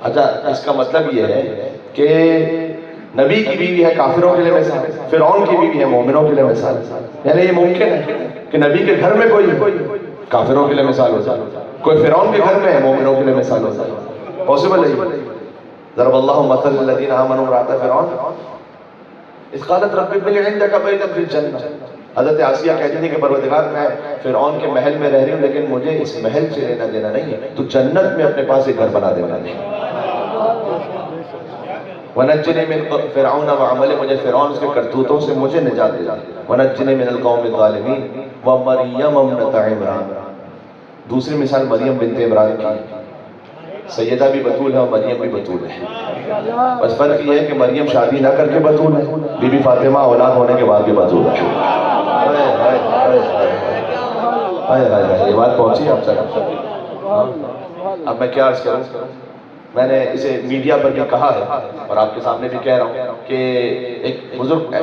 اچھا اس کا مطلب یہ ہے کہ نبی کی بیوی ہے کافروں کے لیے مثال، فرعون کی بیوی ہے مومنوں کے لیے مثال، یعنی یہ ممکن ہے کہ نبی کے گھر میں کوئی کافروں کے لیے مثال ہو جائے، کوئی فرعون کے گھر میں ہے مومنوں کے لیے مثال ہو جائے، پاسبل ہے۔ ضرب اللہ مثلا للذین آمنوا امرأۃ فرعون اذ قالت رب ابن لی عندک بیتا فی الجنہ، حضرت آسیہ کہتی تھی کہ پروردگار میں فرعون کے محل میں رہ رہی ہوں لیکن مجھے اس محل سے لینا دینا نہیں ہے، تو جنت میں اپنے پاس ایک گھر بنا دینا نہیں۔ وَنَجِّنِي مِنْ فِرْعَوْنَ وَعَمَلِهِ، مجھے فرعون اس کے کرتوتوں سے مجھے نجات دے۔ وَنَجِّنِي مِنَ الْقَوْمِ الظَّالِمِينَ وَمَرْيَمَ ابْنَتَ عِمْرَانَ، دوسری مثال مریم بنت عمران کی، سیدہ بھی بتول ہے اور مریم بھی بتول ہے، بس فرق یہ ہے کہ مریم شادی نہ کر کے بتول ہے، بی بی فاطمہ اولاد ہونے کے بعد بھی بتول ہے۔ یہ بات پہنچی اب تک؟ اب میں کیا عرض کروں، میں نے اسے میڈیا پر بھی کہا ہے اور آپ کے سامنے بھی کہہ رہا ہوں کہ ایک بزرگ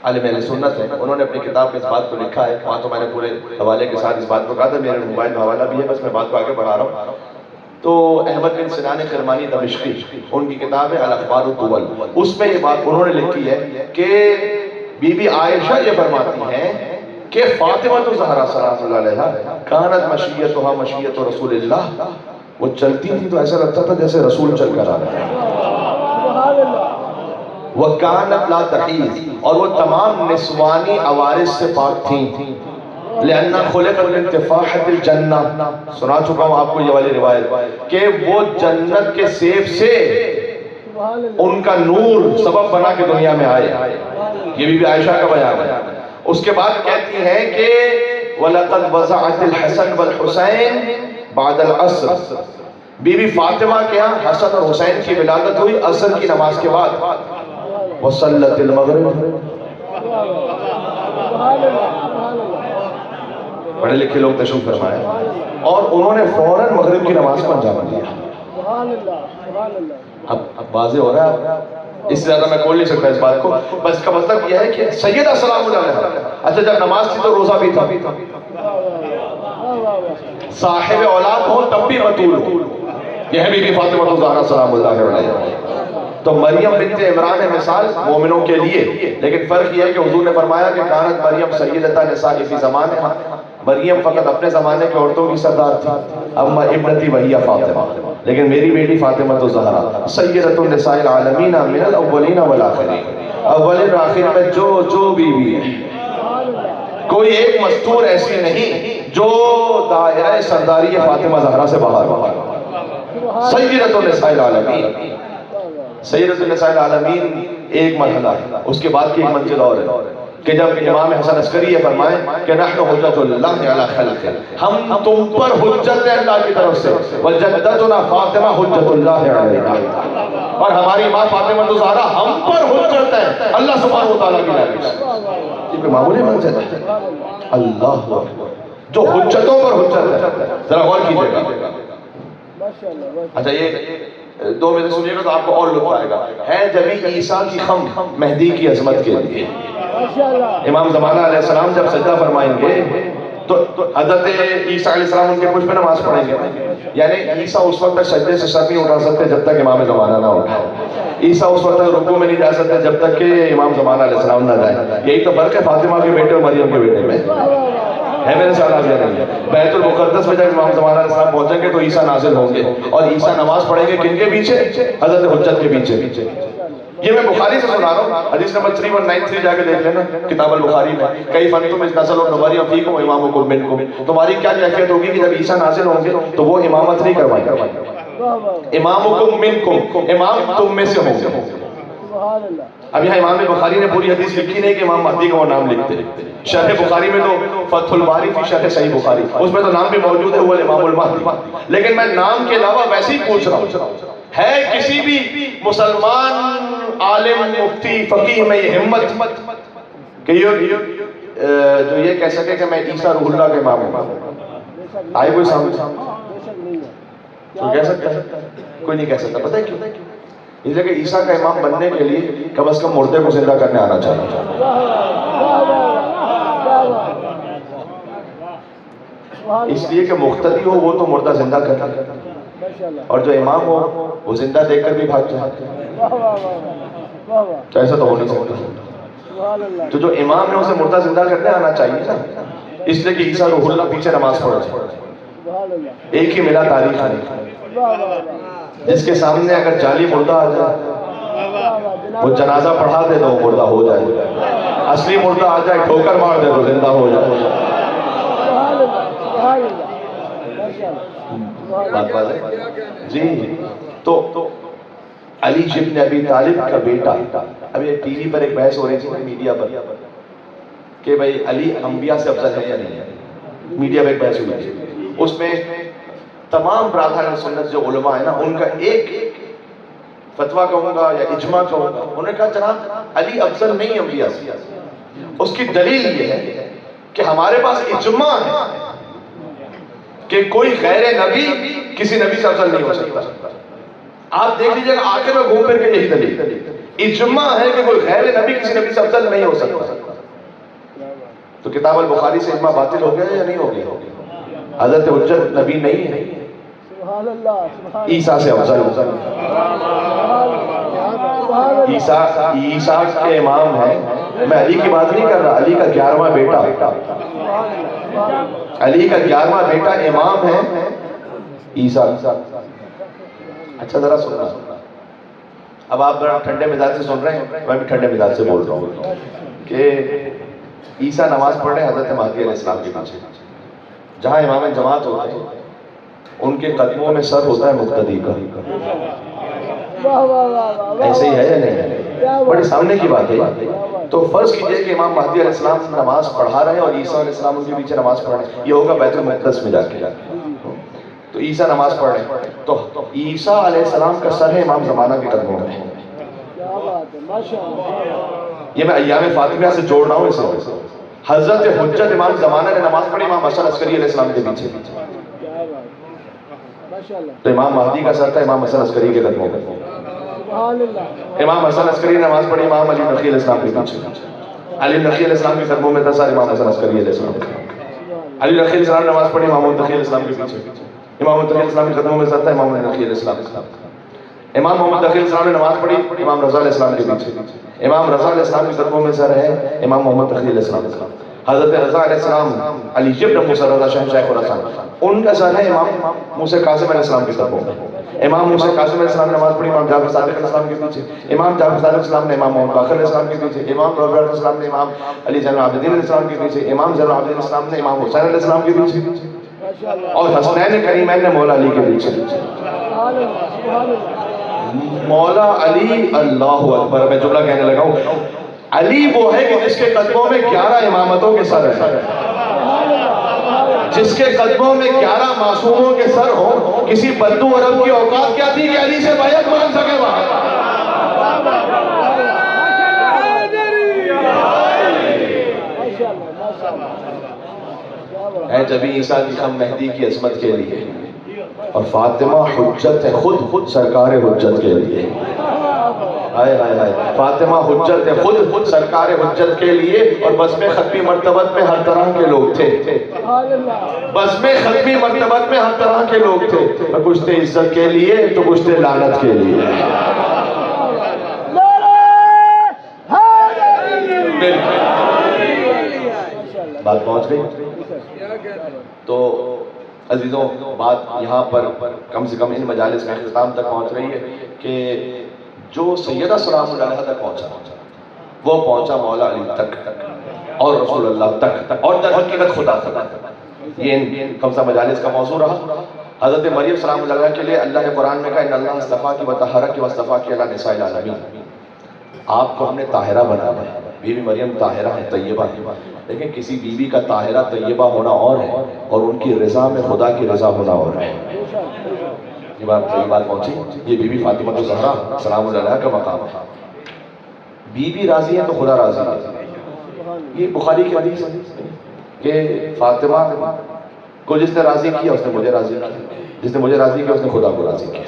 عالم اہل سنت ہے، انہوں نے اپنی کتاب میں اس بات کو لکھا ہے، وہاں تو میں نے پورے حوالے کے ساتھ اس بات کو کہا تھا، میرے موبائل میں حوالہ بھی ہے، بس میں بات کو آگے بڑھا رہا ہوں۔ تو احمد بن سنان کرمانی دمشقی، ان کی کتاب ہے الاخبار الدول، اس میں یہ بات انہوں نے لکھی ہے کہ بی بی عائشہ یہ فرماتی ہیں کہ فاطمہ الزہرا سلام اللہ علیہا کانت مشیتها مشیت رسول اللہ، وہ چلتی تھی تو ایسا لگتا تھا جیسے رسول چل کر آ رہے ہیں۔ وَكَانَتْ لَا تَحِيض، اور وہ تمام نسوانی عوارض سے پاک تھیں، لِأَنَّا خُلِقَتْ مِنْ تِفَاحَةِ الْجَنَّةِ، سنا چکا ہوں آپ کو یہ والی روایت کہ وہ جنت کے سیب سے ان کا نور سبب بنا کے دنیا میں آئے، یہ بی بی عائشہ کا بیان ہے۔ اس کے بعد کہتی ہیں کہ وَلَقَدْ وَضَعَتِ الْحَسَنَ وَالْحُسَيْنَ بعد العصر، بی بی فاطمہ کے ہاں حسن اور حسین کی ولادت ہوئی عصر کی نماز کے بعد، وصلت المغرب، پڑھے لکھے لوگ تشریف فرمائے، اور انہوں نے فوراً مغرب کی نماز کو انجام دیا۔ سبحان اللہ. اب واضح ہو رہا ہے. اس سے زیادہ میں کھول نہیں سکتا اس بات کو. بس اس کا مطلب یہ ہے کہ سیدہ سلام اللہ علیہا. اچھا جب نماز تھی تو روزہ بھی تھا. صاحب اولاد ہو تب بھی بطول ہو. یہ ہے بی بی فاطمہ الزہرا سلام اللہ علیہا. تو مریم بنت عمران ہے مثال مومنوں کے لیے. لیکن فرق یہ ہے کہ حضور نے فرمایا کہ کانت مریم سیدۃ نساء فی زمانہا. مریم فقط اپنے زمانے کے عورتوں کی سردار تھی. اما ابنتی وہی فاطمہ. لیکن میری بیٹی فاطمہ الزہرا سیدۃ النساء العالمین من الاولین والآخرین. اول اور آخر میں جو بیوی ہے کوئی ایک مستور ایسی نہیں جو دائرہ سرداری فاطمہ زہرا سے باہر. سیدۃ النساء العالمین. سیدۃ النساء العالمین ایک مرحلہ ہے. اس کے بعد کی ایک منزل اور ہے کہ جب امام حسن عسکری یہ فرمائیں کہ نحن حجت اللہ علی خلقہ. ہم تم پر حجت ہے اللہ کی طرف سے. وجدتنا فاطمہ حجت اللہ علیہا. اور ہماری ماں فاطمہ الزہرا ہم پر حجت ہے اللہ سبحانہ و تعالیٰ کی جانب سے. یہ کوئی معمولی منزل ہے. اللہ جو حجتوں پر حجت ہے. ذرا غور کیجیے گا. اچھا یہ دو میں سے سنیے گا تو آپ کو اور لطف آئے گا. ہے جبھی عیسیٰ کی خم مہدی کی عظمت کے لیے. امام زمانہ علیہ السلام جب سجدہ فرمائیں گے تو حضرت عیسیٰ علیہ السلام ان کے پشت پہ نماز پڑھیں گے. یعنی عیسیٰ اس وقت تک سجدے سے سر نہیں اٹھا سکتے جب تک امام زمانہ نہ اٹھائے. عیسیٰ اس وقت تک رکوع میں نہیں جا سکتے جب تک کہ امام زمانہ علیہ السلام نہ جائے. یہی تو فرق ہے فاطمہ کے بیٹے اور مریم کے بیٹے میں. ہے میرے ساتھ آپ نہیں ہے. بیت المقدس میں جب امام زمانہ علیہ السلام پہنچیں گے تو عیسیٰ نازل ہوں گے اور عیسیٰ نماز پڑھیں گے کن کے پیچھے؟ حضرت حجت کے پیچھے. یہ میں بخاری سے سنا رہا ہوں. حدیث نمبر 3193 جا کے دیکھ لینا کتاب البخاری میں. کئی فنتم اذ نزل النبوی فیکم امامکم منکم. تمہاری کیا کیفیت ہوگی کہ جب عیسیٰ نازل ہوں گے تو وہ امامت نہیں کروائیں گے. امامکم منکم امام تم میں سے ہوں گے. اب یہاں امام بخاری نے پوری حدیث لکھی نہیں کہ امام مہدی کا وہ نام لکھتے. شرح بخاری میں تو فتح الباری فی شرح صحیح بخاری اس میں تو نام بھی موجود ہے وہ امام المہدی. لیکن میں نام کے علاوہ ویسے ہی پوچھ رہا ہوں ہے کسی بھی مسلمان عالم مفتی فقیہ میں یہ ہمت کہ جو یہ کہہ سکے کہ میں عیسیٰ روح اللہ کا امام ہوں؟ آئے کوئی سامنے تو کہہ سکتا ہے؟ کوئی نہیں کہہ سکتا. پتہ ہے کیوں؟ اس لیے کہ عیسیٰ کا امام بننے کے لیے کم از کم مردے کو زندہ کرنے آنا چاہیے. اس لیے کہ مقتدی ہو وہ تو مردہ زندہ کرتا اور جو امام ہو وہ زندہ دیکھ کر بھی بھاگ جاتا. تو ایسا تو ہو نہیں سکتا. تو جو امام ہے اسے مردہ زندہ کرنے آنا چاہیے نا. اس لیے کہ عیسیٰ روح اللہ پیچھے نماز پڑھے. ایک ہی ملا تاریخ ہے جس کے سامنے اگر جعلی مردہ آ جائے وہ جنازہ پڑھا دے تو وہ مردہ ہو جائے. اصلی مردہ آ جائے ٹھوکر مار دے تو زندہ ہو جائے. جی تو علی ابن ابی طالب کا بیٹا. ابھی ٹی وی پر ایک بحث ہو رہی تھی میڈیا پر کہ بھائی علی انبیاء سے افضل ہے یا نہیں ہے. میڈیا پر ایک بحث ہوئی تھی. اس میں تمام برادران سنت جو علماء ہیں نا ان کا ایک فتویٰ کہوں گا یا اجماع کہوں گا. انہوں نے کہا جناب علی افضل نہیں انبیاء سے. اس کی دلیل یہ ہے کہ ہمارے پاس اجماع ہے کہ کوئی غیر نبی کسی نبی سے افضل نہیں ہو سکتا. آپ دیکھ لیجئے گا آخر میں گھوم پھر کے یہی دلیل. اجماع ہے کہ کوئی غیر نبی کسی نبی سے افضل نہیں ہو سکتا. تو کتاب البخاری سے اجماع باطل ہو گیا یا نہیں ہو گیا؟ حضرت حجت نبی نہیں ہے عیسیٰ سے افضل. عیسیٰ کے امام ہیں. میں علی کی بات نہیں کر رہا. علی کا 11واں بیٹا علی کا 11واں بیٹا امام ہے عیسیٰ. اچھا ذرا سننا. اب آپ ذرا ٹھنڈے مزاج سے سن رہے ہیں میں بھی ٹھنڈے مزاج سے بول رہا ہوں کہ عیسیٰ نماز پڑھ رہے حضرت مہدی علیہ السلام کے پیچھے. جہاں امام جماعت ہوتے ہیں ان کے قدموں میں سر ہوتا ہے مقتدی کا. ایسے ہی ہے یا نہیں؟ بڑی سامنے کی بات ہے. تو فرض کیجئے کہ امام مہدی علیہ السلام نماز پڑھا رہے ہیں اور عیسیٰ علیہ السلام ان کے پیچھے نماز پڑھ رہے ہیں. یہ ہوگا بیت المقدس میں جا کے. تو عیسیٰ نماز پڑھ رہے ہیں تو عیسیٰ علیہ السلام کا سر ہے امام زمانہ کے قدموں میں. یہ میں ایام فاطمیہ سے جوڑ رہا ہوں اسے. حضرت حجت امام زمانہ نے نماز پڑھی امام حسن عسکری علیہ السلام کے پیچھے. ماشاءاللہ تو امام مہدی کا سر تھا امام حسن عسکری کے قدموں میں. سبحان اللہ امام حسن عسکری نے نماز پڑھی امام علی نقی علیہ السلام کے پیچھے. علی نقی علیہ السلام کے قدموں میں تھا سر امام حسن عسکری علیہ السلام کا. علی نقی علیہ السلام نے نماز پڑھی امام التقی علیہ السلام کے پیچھے. امام التقی علیہ السلام کے قدموں میں سر تھا امام نقی علیہ السلام کا. امام محمد تقی علیہ السلام نے نماز پڑھی امام رضا علیہ السلام کے پیچھے. امام رضا علیہ السلام کے قدموں میں سر ہے امام محمد تقی علیہ السلام کا. حضرت رضا علیہ السلام علی ابن موسیٰ رضا شہنشاہ خراسان ان کا سر ہے امام موسیٰ قاسم علیہ السلام کے قدموں میں. امام موسیٰ قاسم علیہ السلام نے نماز پڑھی امام جعفر صادق علیہ السلام کے پیچھے. امام جعفر صادق علیہ السلام نے امام محمد باقر علیہ السلام کے پیچھے. امام ربیع علیہ السلام نے امام علی زین العابدین علیہ السلام کے پیچھے. امام زین العابدین علیہ السلام نے امام حسین علیہ السلام کے پیچھے اور حسنین کریمین نے مولا علی کے پیچھے. سبحان اللہ سبحان اللہ مولا علی اللہ اکبر. میں جملہ کہنے لگا ہوں علی وہ ہے کہ جس کے قدموں میں 11 امامتوں کے سر ہیں, جس کے قدموں میں 11 معصوموں کے سر ہوں. کسی بدو عرب کی اوقات کیا تھی کہ علی سے بیعت مانگ سکے وہاں. ہے جبھی عیسیٰ کی خم مہدی کی عظمت کے لیے اور فاطمہ حجت ہے خود سرکار حجت کے لیے. ہائے ہائے ہائے فاطمہ حجت ہے خود سرکار حجت کے لیے. اور بس میں ختمی مرتبت میں ہر طرح کے لوگ تھے. بس میں ختمی مرتبت میں ہر طرح کے لوگ تھے. کچھ تھے عزت کے لیے تو کچھ تھے لعنت کے لیے. بات پہنچ گئی. تو عزیزوں بات یہاں پر کم سے کم ان مجالس کا اختتام تک پہنچ رہی ہے کہ جو سیدہ سلام اللہ علیہا تک پہنچا وہ پہنچا مولا علی تک اور رسول اللہ تک اور در حقیقت خدا تک. یہ کم سے مجالس کا موضوع رہا. حضرت مریم سلام اللہ علیہا کے لیے اللہ نے قرآن میں کہا ان اللہ اصطفیٰ کی وطہرک واصطفیٰ کی علی نساء العالمین. آپ کو ہم نے طاہرہ بنایا ہے. بی بی مریم طاہرہ ہے طیبہ ہے. لیکن کسی بیوی کا طاہرہ طیبہ ہونا اور ہے اور ان کی رضا میں خدا کی رضا ہونا اور ہے. یہ بات پہنچی. یہ بی بی فاطمہ الزہرا سلام اللہ علیہا کا مقام ہے. بیوی راضی ہے تو خدا راضی ہے. یہ بخاری کی حدیث ہے کہ فاطمہ کو جس نے راضی کیا اس نے مجھے راضی کیا, جس نے مجھے راضی کیا اس نے خدا کو راضی کیا.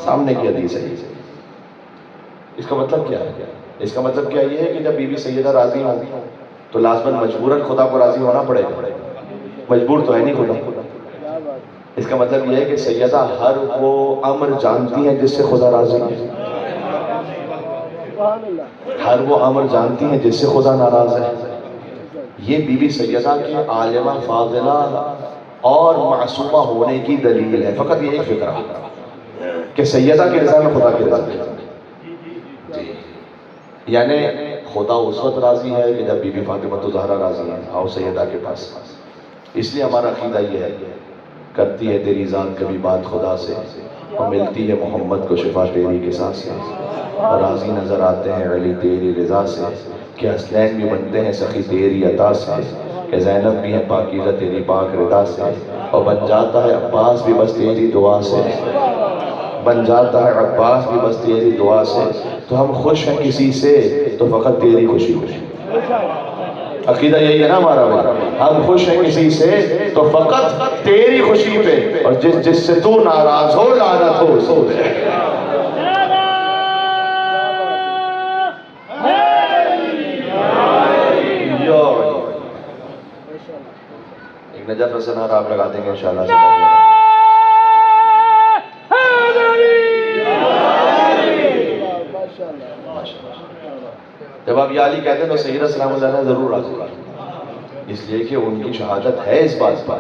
سامنے کی حدیث ہے. اس کا مطلب کیا ہے؟ اس کا مطلب کیا یہ ہے کہ جب بی بی سیدہ راضی ہوں تو لازماً مجبوراً خدا کو راضی ہونا پڑے گا. مجبور تو ہے نہیں خدا. اس کا مطلب یہ ہے کہ سیدہ ہر وہ امر جانتی ہیں جس سے خدا راضی ہے. ہر وہ امر جانتی ہیں جس سے خدا ناراض ہے. یہ بی بی سیدہ کے عالمہ فاضلہ اور معصومہ ہونے کی دلیل ہے. فقط یہ ایک فکرہ کہ سیدہ کی رضا میں خدا کی رضا ہے. یعنی خدا اس وقت راضی ہے کہ جب بی بی فاطمہ الزہرا راضی ہے. آؤ سیدہ کے پاس. اس لیے ہمارا عقیدہ یہ ہے کرتی ہے تیری ذات کبھی بات خدا سے اور ملتی ہے محمد کو شفا تیری کے ساتھ سے. اور راضی نظر آتے ہیں علی تیری رضا سے کہ حسنین بھی بنتے ہیں سخی تیری عطا سے کہ زینب بھی ہے پاکیزہ تیری پاک رضا سے اور بن جاتا ہے عباس بھی بس تیری دعا سے. بن جاتا ہے عباس بھی بس تیری دعا سے. تو ہم خوش ہیں کسی سے تو فقط تیری خوشی خوشی. عقیدہ یہی ہے نا ہمارا بھائی. ہم خوش ہیں کسی سے تو فقط تیری خوشی پہ اور جس سے تو ناراض ہو لعنت ہو اس پہ. ایک نجف حسن آپ لگا دیں گے انشاءاللہ. جب آپ یا علی کہتے ہیں تو سیدہ سلام اللہ علیہا ضرور راضی ہے. اس لیے کہ ان کی شہادت ہے اس بات پر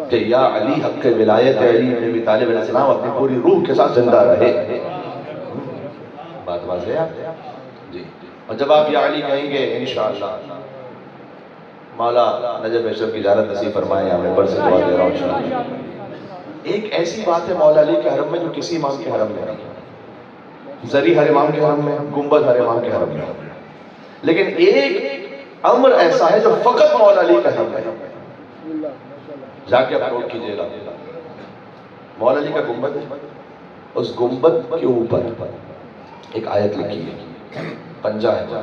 کہ یا علی حق ولایت علی ابن ابی طالب علیہ السلام اپنی پوری روح کے ساتھ زندہ رہے. بات واضح ہے جی. اور جب آپ یا علی کہیں گے انشاءاللہ مولا نجف اشرف کی زیارت نصیب فرمائے. ہمیں بڑھ سے دعا دے رہا ہوں انشاءاللہ. ایک ایسی بات ہے مولا علی کے حرم میں جو کسی امام کے حرم میں نہیں. زری ہر امام کے حرم میں, گنبد ہر امام کے حرم میں, لیکن ایک امر ایسا ہے جو فقط مولا علی کا حرم ہے. جا کے آپ نوٹ کیجئے گا. مولا علی کا گنبد ہے. اس گنبد کے اوپر ایک آیت لکھی ہے, پنجہ ہے,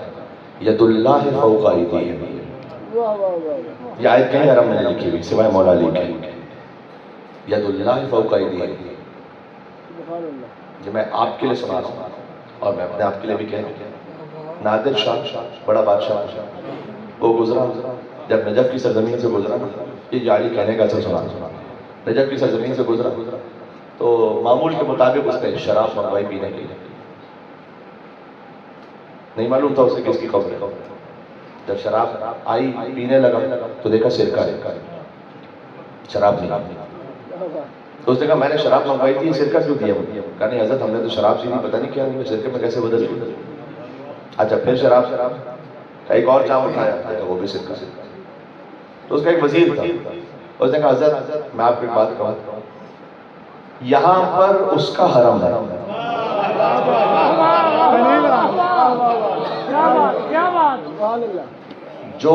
ید اللہ فوق ایدیہم. یہ آیت کہیں حرم میں نہیں لکھی ہوئی سوائے مولا علی کی. ید اللہ فوق ایدیہم. سبحان اللہ. یہ میں آپ کے لیے سنا رہا ہوں اور میں اپنے آپ کے لیے بھی کہہ رہا ہوں. نادر شاہ بڑا بادشاہ تھا، وہ گزرا جب نجف کی سرزمین سے گزرا. یہ جعلی کہنے کا اثر سنا، نجف کی سرزمین سے گزرا تو معمول کے مطابق اس نے شراب منگوائی پینے کے لیے. نہیں معلوم تھا اسے کس کی خبر ہے. جب شراب آئی پینے لگا تو دیکھا سرکہ ہے، شراب نہیں. تو اس نے کہا میں نے شراب منگوائی تھی، سرکہ کیوں دیا؟ کہا نہیں حضرت ہم نے تو شراب سی پتہ نہیں کیا سرکے میں کیسے بدل گئی. اچھا پھر شراب ایک اور جام اٹھایا، وہ بھی سرکہ. تو اس کا ایک وزیر تھا، اس نے کہا حضرت میں آپ کو ایک بات کہوں، یہاں پر اس کا حرم ہے. جو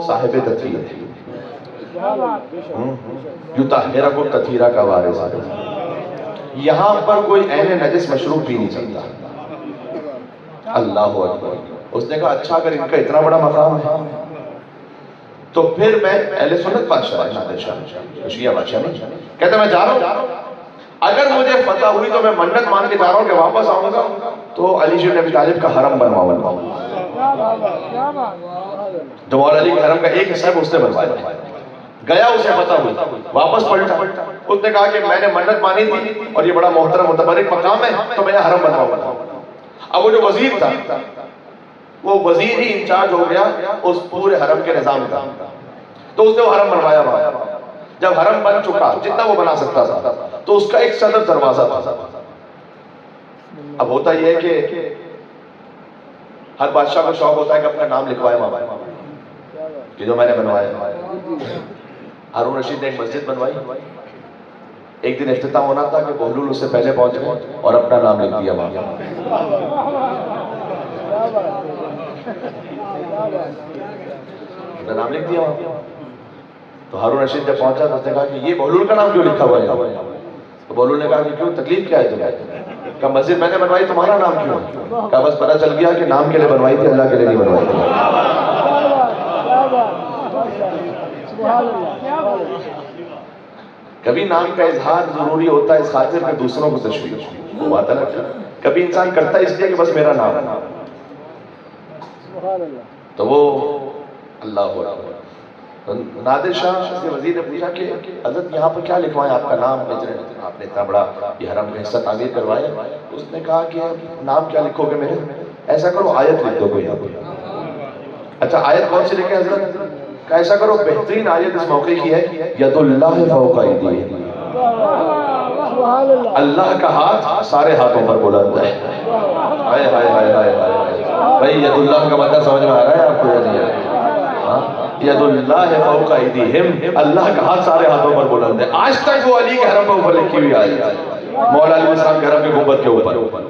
صاحب تطہیر ہے، یطہرکم تطہیرا کا وارث ہے. یہاں پر کوئی عین نجس مشروب پی نہیں سکتا. اللہ اکبر. اس نے کہا اچھا اگر ان کا اتنا بڑا مقام ہے تو پھر میں اہل سنت بادشاہ نادر شاہ شیعہ بادشاہ نہیں کہتا میں جا رہا ہوں، اگر مجھے فتح ہوئی تو میں منت مان کے جا رہا ہوں کہ واپس آؤں گا تو علی بن ابی طالب کا حرم بنواؤں گا. جو مولا علی کے حرم کا ایک حصہ ہے اس نے بنوایا. گیا اسے فتح ہوئی، واپس پلٹا. اس نے کہا کہ میں نے منت مانی تھی اور یہ بڑا محترم متبرک مقام ہے تو میں حرم بنواؤں گا. اب وہ جو وزیر تھا وہ وزیر ہی انچارج ہو گیا اس پورے حرم کے نظام کا. تو اس نے وہ حرم بنوایا. جب حرم بن چکا جتنا وہ بنا سکتا تھا تو اس کا ایک صدر دروازہ تھا. اب ہوتا یہ ہے کہ ہر بادشاہ کو شوق ہوتا ہے کہ اپنا نام لکھوائے وہاں کہ جو میں نے بنوایا. ہارون رشید نے ایک مسجد بنوائی. ایک دن افتتاح ہونا تھا کہ بہلول اس سے پہلے پہنچ گئے اور اپنا نام لکھ دیا وہاں. اپنا نام لکھ دیا وہاں. تو ہارون رشید جب پہنچا تو اس نے کہا کہ یہ بہلول کا نام کیوں لکھا ہوا ہے؟ تو بہلول نے کہا کہ کیوں تکلیف کیا ہے تمہیں؟ کہا مسجد میں نے بنوائی تمہارا نام کیوں؟ کہا بس پتہ چل گیا کہ نام کے لیے بنوائی تھی اللہ کے لیے نہیں بنوائی تھی. کبھی نام کا اظہار ضروری ہوتا ہے اس خاطر کہ دوسروں کو تشویش ہوا تھا. کبھی انسان کرتا ہے اس لیے کہ بس میرا نام ہے. تو وہ اللہ اکبر. نادر شاہ کے وزیر نے پوچھا کہ حضرت یہاں پر کیا لکھوائیں آپ کا نام؟ آپ نے اتنا بڑا یہ حرم کا حصہ تعمیر کروایا. اس نے کہا کہ نام کیا لکھو گے میرے؟ ایسا کرو آیت لکھ دو کوئی یہاں پر. اچھا آیت کون سی لکھیں حضرت؟ کہ ایسا کرو بہترین آیت اس موقع کی ہے ید اللہ فوق ایدیہم. اللہ کا ہاتھ سارے ہاتھوں پر بلند ہے. ہائے ہائے ہائے ہائے ہائے. بھائی ید اللہ کا مطلب سمجھ میں آ رہا ہے آپ کو یا نہیں آ رہا؟ ید اللہ فوق ایدیہم، اللہ کا ہاتھ سارے ہاتھوں پر بلند ہے. آج تک وہ علی کے حرم پر اوپر لکھی ہوئی آیت ہے، مولا علی السلام کے حرم کی گنبد کے اوپر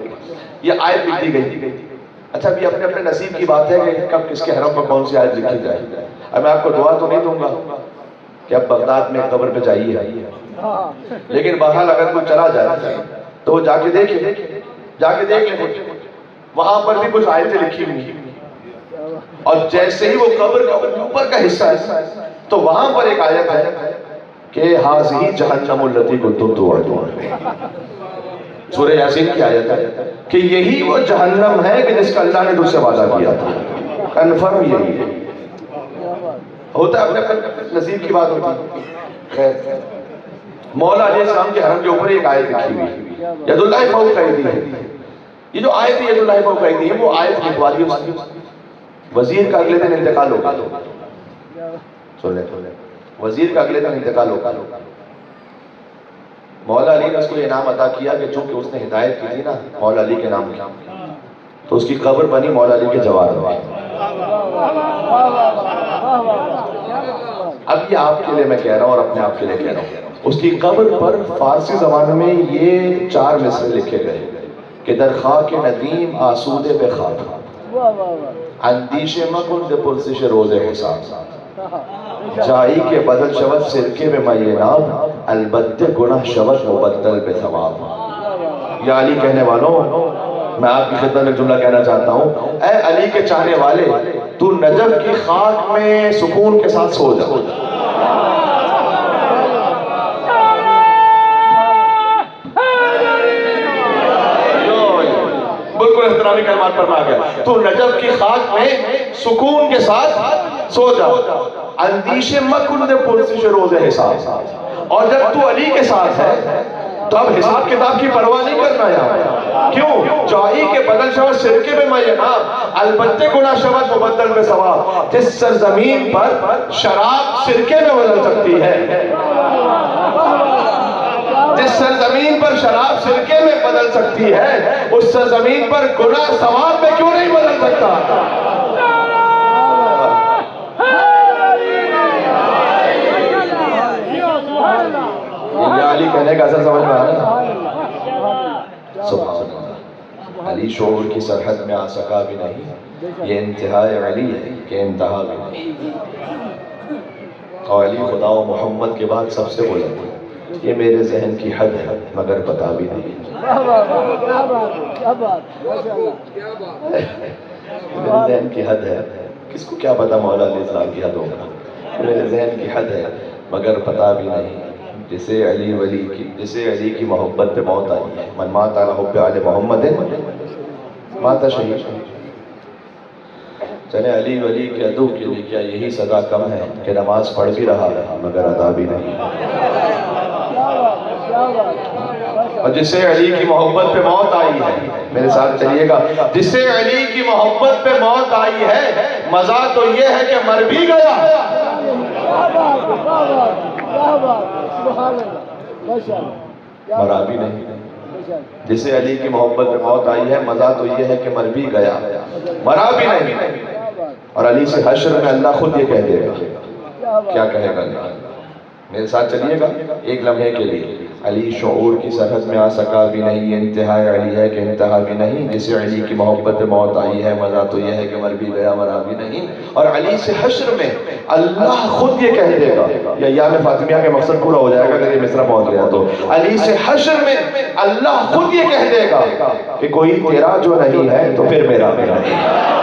یہ آیت لکھ دی گئی. اچھا ابھی اپنے اپنے نصیب کی بات ہے کہ کب کس کے حرم پر کون سی آیت لکھی جائے. اب میں آپ کو دعا تو نہیں دوں گا کہ اب بغداد میں قبر پہ جائیے، لیکن بہرحال اگر کوئی چلا جائے تو وہ جا کے دیکھ لیں وہاں پر بھی کچھ آیتیں لکھی ہوئی. اور جیسے ہی وہ قبر کا اوپر کا حصہ ہے تو وہاں پر ایک آیت ہے کہ ہاذی جہنم التی کنتم توعدون. سورہ یاسین کی آیت ہے کہ یہی وہ جہنم ہے کہ جس کا اللہ نے تجھ سے وعدہ کیا تھا. کنفرم یہی ہے. ہوتا ہے اپنے نصیب کی بات ہوتی. خیر مولا علیہ السلام کے حرم کے اوپر ایک آیت لکھی ہوئی ید اللہ فوق ایدیہم. یہ جو آیت ہے ید اللہ فوق ایدیہم وہ آیت لکھوا دی وزیر کا اگلے دن انتقال ہوگا. سن لیں وزیر کا اگلے دن انتقال ہوگا. مولا علی نے اس کو انعام عطا کیا کہ چونکہ اس نے ہدایت کی تھی نا مولا علی کے نام کی تو اس کی قبر بنی مولا علی کے جوار میں. اب یہ آپ کے لیے میں کہہ رہا ہوں اور اپنے آپ کے لیے کہہ رہا ہوں. اس کی قبر پر فارسی زبان میں یہ 4 مصرے لکھے گئے کہ در خاک ندیم آسودے بے خاک اندیش مکن دے پرسش روز حساب جائی کے بدل شود سرکے میں میناب البتہ گناہ شود مبدل بے ثواب. یا علی کہنے والوں میں آپ کی خدمت میں جملہ کہنا چاہتا ہوں. اے علی کے چاہنے والے تو نجف کی خاک میں سکون کے ساتھ سو جا. اسلامی کلمات پر آ گیا، تو نجف کی خاک میں سکون کے ساتھ سو جا، اندیشے مکن دے پرسش روز حساب۔ اور جب تو علی کے ساتھ ہے تو اب حساب کتاب کی پرواہ نہیں کرنا یہاں، کیوں؟ چاہی کے بدل شود سرکے میں مینا، البتے گناہ شود مبدل میں ثواب۔ جس سرزمین پر شراب سرکے میں بدل سکتی ہے، جس سرزمین پر شراب سرکے میں بدل سکتی ہے، اس سرزمین پر گناہ ثواب میں کیوں نہیں بدل سکتا؟ یہ علی کہنے کا اثر سمجھ میں آ رہا ہے؟ سبحان اللہ، علی شعور کی سرحد میں آ سکا بھی نہیں، یہ انتہاء علی ہے کہ انتہا بھی نہیں۔ اور علی خدا و محمد کے بعد سب سے بلند ہے، یہ میرے ذہن کی حد ہے مگر پتا بھی نہیں، میرے ذہن کی حد ہے، کس کو کیا پتا مولا علیہ السلام کی حد ہوگا، میرے ذہن کی حد ہے مگر پتا بھی نہیں۔ جسے علی کی محبت پہ موت آئی ہے، من مات علی حب آل محمد مات شہید۔ چلے علی ولی کے عدو کے لیے کیا یہی سزا کم ہے کہ نماز پڑھ بھی رہا ہے مگر ادا بھی نہیں؟ اور جسے علی کی محبت پہ موت آئی ہے، میرے ساتھ چلیے گا، جسے علی کی محبت پہ موت آئی ہے، مزہ تو یہ ہے کہ مر بھی گیا، مرا بھی نہیں۔ جسے علی کی محبت پہ موت آئی ہے، مزہ تو یہ ہے کہ مر بھی گیا، مرا بھی نہیں۔ اور علی سے حشر میں اللہ خود یہ کہہ دے گا، کیا کہے گا؟ میرے ساتھ چلیے گا ایک لمحے کے لیے، علی شعور کی سرحد میں آ سکا بھی نہیں، یہ انتہا علی ہے کہ انتہا بھی نہیں۔ جسے علی کی محبت پہ موت آئی ہے، مزہ تو یہ ہے کہ مر بھی گیا، مرا بھی نہیں۔ اور علی سے حشر میں اللہ خود یہ کہہ دے گا، یا ایام فاطمیہ کے مقصد پورا ہو جائے گا اگر یہ مصرع پہنچ گیا تو، علی سے حشر میں اللہ خود یہ کہہ دے گا کہ کوئی تیرا جو نہیں ہے تو پھر میرا بھی نہیں۔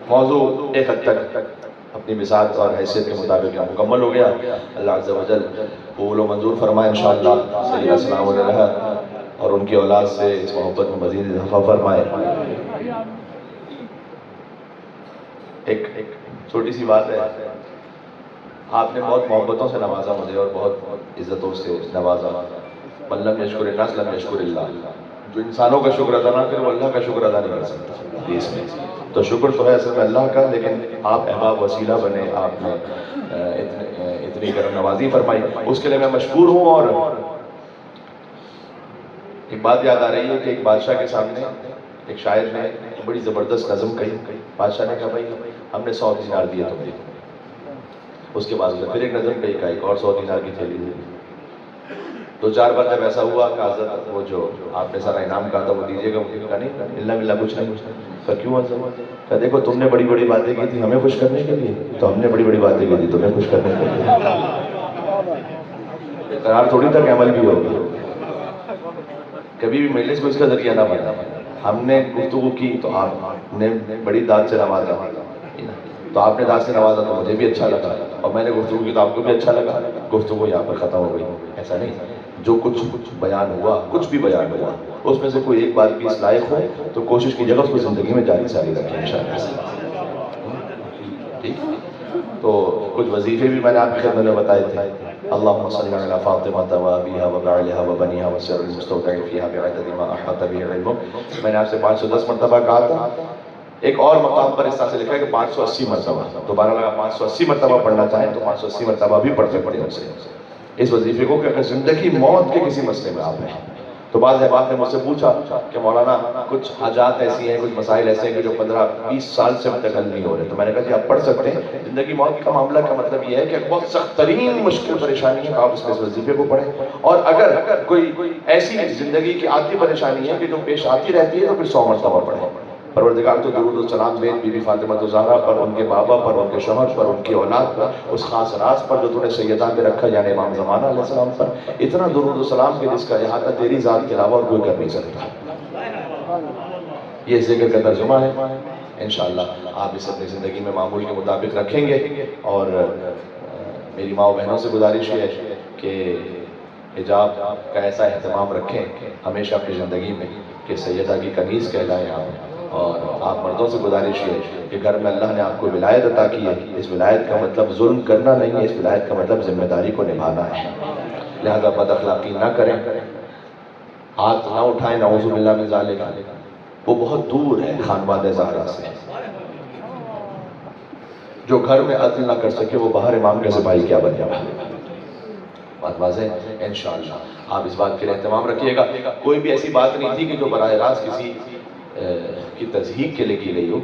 موضوع ایک حد تک اپنی بساط اور حیثیت کے مطابق مکمل ہو گیا۔ اللہ عز و جل قبول و منظور فرمائے انشاءاللہ، سیدنا السلام علیہ اور ان کی اولاد سے اس محبت میں مزید اضافہ فرمائے۔ ایک چھوٹی سی بات ہے، آپ نے بہت محبتوں سے نوازا مجھے اور بہت عزتوں سے نوازا۔ من لم یشکر الناس لم یشکر اللہ، جو انسانوں کا شکر ادا نہ کرے وہ اللہ کا شکر ادا نہیں کر سکتا۔ حدیث میں تو شکر تو ہے اصل میں اللہ کا، لیکن آپ احباب وسیلہ بنے، آپ نے اتنی کرم نوازی فرمائی، اس کے لیے میں مشکور ہوں۔ اور ایک بات یاد آ رہی ہے کہ ایک بادشاہ کے سامنے ایک شاعر نے بڑی زبردست نظم کہی۔ بادشاہ نے کہا بھائی ہم نے 100 دینار دیے تمہیں، اس کے بعد پھر ایک نظم کہی، ایک اور 100 دینار کی تھیلی دی۔ 2-4 بار جب ایسا ہوا کہ حضرت وہ جو آپ نے سارا انعام کہا تھا وہ دیجیے گا، مجھے کہا نہیں ملنا ملنا کچھ نہیں۔ کہا کیوں حضرت؟ کہا دیکھو تم نے بڑی بڑی باتیں کی تھی ہمیں خوش کرنے کے لیے، تو ہم نے بڑی بڑی باتیں کی تھی تمہیں خوش کرنے کے لیے، قرار تھوڑی تھا کہ عمل بھی ہوگا۔ کبھی بھی مجلس کو اس کا ذریعہ نہ بنا، ہم نے گفتگو کی تو آپ نے بڑی داد سے نوازا، تو آپ نے داد سے نوازا تو مجھے بھی اچھا لگا، اور میں نے گفتگو کی تو آپ کو بھی اچھا لگا، گفتگو یہاں پر ختم ہو گئی۔ ایسا نہیں، جو کچھ بیان ہوا، کچھ بھی بیان ہوا، اس میں سے کوئی ایک بات بھی اس لائق ہو تو کوشش کیجیے گا اس کو زندگی میں جاری ساری رکھیں انشاءاللہ۔ ٹھیک، تو کچھ وظیفے بھی میں نے آپ کی خدمت میں بتائے تھے۔ اللہم صلی علی فاطمہ وابیہا وبعلہا وبنیہا وسر المستودع فیہا بعدد ما احاط بہ علمک۔ میں نے آپ سے 510 مرتبہ کہا تھا، ایک اور مقام پر اس طرح سے لکھا ہے کہ 580 مرتبہ، دوبارہ لگا 580 مرتبہ پڑھنا چاہیں تو 580 مرتبہ بھی پڑھ سکتے ہیں اس وظیفے کو، کہ اگر زندگی موت کے کسی مسئلے میں آپ ہیں تو بعض احباب نے مجھ سے پوچھا کہ مولانا کچھ حاجات ایسی ہیں، کچھ مسائل ایسے ہیں کہ جو 15-20 سال سے اب تک حل نہیں ہو رہے، تو میں نے کہا کہ آپ پڑھ سکتے ہیں۔ زندگی موت کا معاملہ کا مطلب یہ ہے کہ بہت سخت ترین مشکل پریشانی ہے، آپ اس وظیفے کو پڑھیں، اور اگر کوئی ایسی زندگی کی عادی پریشانی ہے کہ جو پیش آتی رہتی ہے تو پھر 100 مرتبہ پڑھیں۔ پروردگار تو درود و سلام بے بی بی فاطمہ الزہرا پر، ان کے بابا پر، ان کے شوہر پر، ان کی اولاد پر، اس خاص راز پر جو تو نے سیدہ پہ رکھا یعنی امام زمانہ علیہ السلام پر، اتنا درود و سلام کہ جس کا احاطہ تیری ذات کے علاوہ اور کوئی کر نہیں سکتا۔ یہ ذکر کا ترجمہ ہے انشاءاللہ آپ اسے اپنی زندگی میں معمول کے مطابق رکھیں گے. اور میری ماں و بہنوں سے گزارش ہے کہ حجاب کا ایسا اہتمام رکھیں ہمیشہ اپنی زندگی میں کہ سیدہ کی کنیز کہلائیں آپ. اور آپ مردوں سے گزارش ہے کہ گھر میں اللہ نے آپ کو ولایت عطا کی ہے. اس ولایت کا مطلب ظلم کرنا نہیں ہے، اس ولایت کا مطلب ذمہ داری کو نبھانا ہے. لہذا بد اخلاقی نہ کریں، ہاتھ نہ اٹھائیں، نعوذ باللہ من ذالک. وہ بہت دور ہے خانوادہ زہرا سے. جو گھر میں عدل نہ کر سکے وہ باہر امام کے سپاہی کیا بن جائے. بات واضح ہے. انشاءاللہ آپ اس بات کے لیے اہتمام رکھیے گا. کوئی بھی ایسی بات نہیں تھی کہ جو براہ راست کسی کی تضحیق کے لیے کی گئی ہو.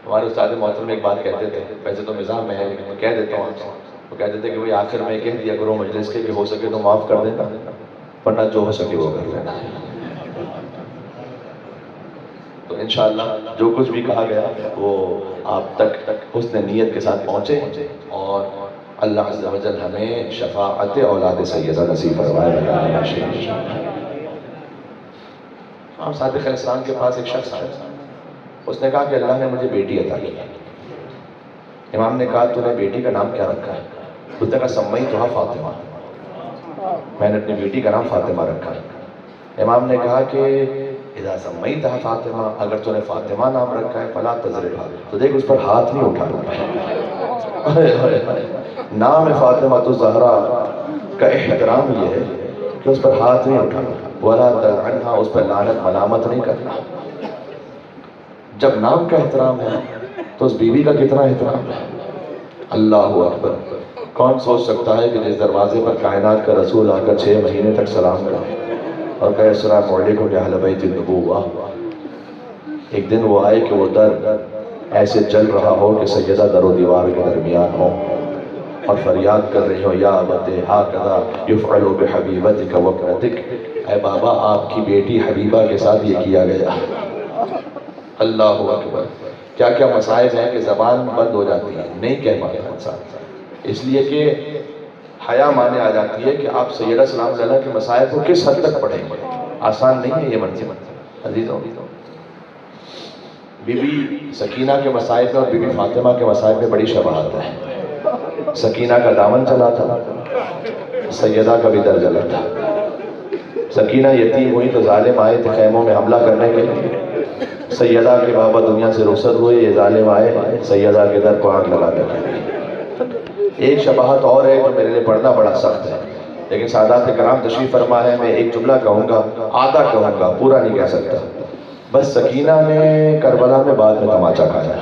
ہمارے استاد محترم ایک بات کہتے تھے، ویسے تو مزاح میں ہے لیکن میں کہہ دیتا ہوں آپ سے. وہ کہتے تھے کہ بھئی آخر میں کہہ دیا کرو مجلس کے کہ ہو سکے تو معاف کر دینا، ورنہ جو ہو سکے وہ کر لینا. تو انشاءاللہ جو کچھ بھی کہا گیا وہ آپ تک حسن نیت کے ساتھ پہنچے، اور اللہ عز و جل ہمیں شفاعت اولاد سیدہ نصیب فرمائے. ہم صادق علیہ السلام کے پاس ایک شخص آیا، اس نے کہا کہ اللہ نے مجھے بیٹی عطا کی. امام نے کہا تو نے بیٹی کا نام کیا رکھا ہے؟ اس نے کہا سمیتھا فاطمہ، میں نے اپنی بیٹی کا نام فاطمہ رکھا. امام نے کہا کہ اذا سمیتھا فاطمہ، اگر تو نے فاطمہ نام رکھا ہے فلا تضربھا، تو دیکھ اس پر ہاتھ نہیں اٹھانا. نام فاطمہ تو زہرا کا احترام یہ ہے کہ اس پر ہاتھ نہیں اٹھانا. ولا تلعنھا، اس پر لعنت ملامت نہیں کرنا. جب نام کا احترام ہے تو اس بیوی کا کتنا احترام ہے. اللہ اکبر. کون سوچ سکتا ہے کہ جس دروازے پر کائنات کا رسول آ کر 6 مہینے تک سلام کرے اور کہے السلام علیکم یا اہل بیت النبوہ، ایک دن وہ آئے کہ وہ در ایسے چل رہا ہو کہ سیدہ در و دیوار کے درمیان ہو اور فریاد کر رہی ہو یا ابت ھکذا یفعل بحبیبتک وابنتک، اے بابا آپ کی بیٹی حبیبہ کے ساتھ یہ کیا گیا. اللہ اکبر. کیا کیا مسائل ہیں کہ زبان بند ہو جاتی ہے، نہیں کہہ پاتا انسان، اس لیے کہ حیا مانے آ جاتی ہے کہ آپ سیدہ سلام علیہ کے مسائل کو کس حد تک پڑھیں گے. آسان نہیں ہے یہ منزل. عزیزوں، بی بی سکینہ کے مسائل میں اور بی بی فاطمہ کے مسائل میں بڑی شباہت ہے. سکینہ کا دامن چلا تھا، سیدہ کا بھی در جلا تھا. سکینہ یتیم ہوئی تو ظالم آئے تھے خیموں میں حملہ کرنے کے لیے. سیدہ کے بابا دنیا سے رخصت ہوئے، یہ ظالم آئے سیدہ کے در کو آگ لگا کر. ایک شباہت اور ہے جو میرے لیے پڑھنا بڑا سخت ہے، لیکن سادات کرام تشریف فرما ہے. میں ایک جملہ کہوں گا، آدھا کہوں گا، پورا نہیں کہہ سکتا. بس سکینہ نے کربلا میں بعد میں تماچا کھایا.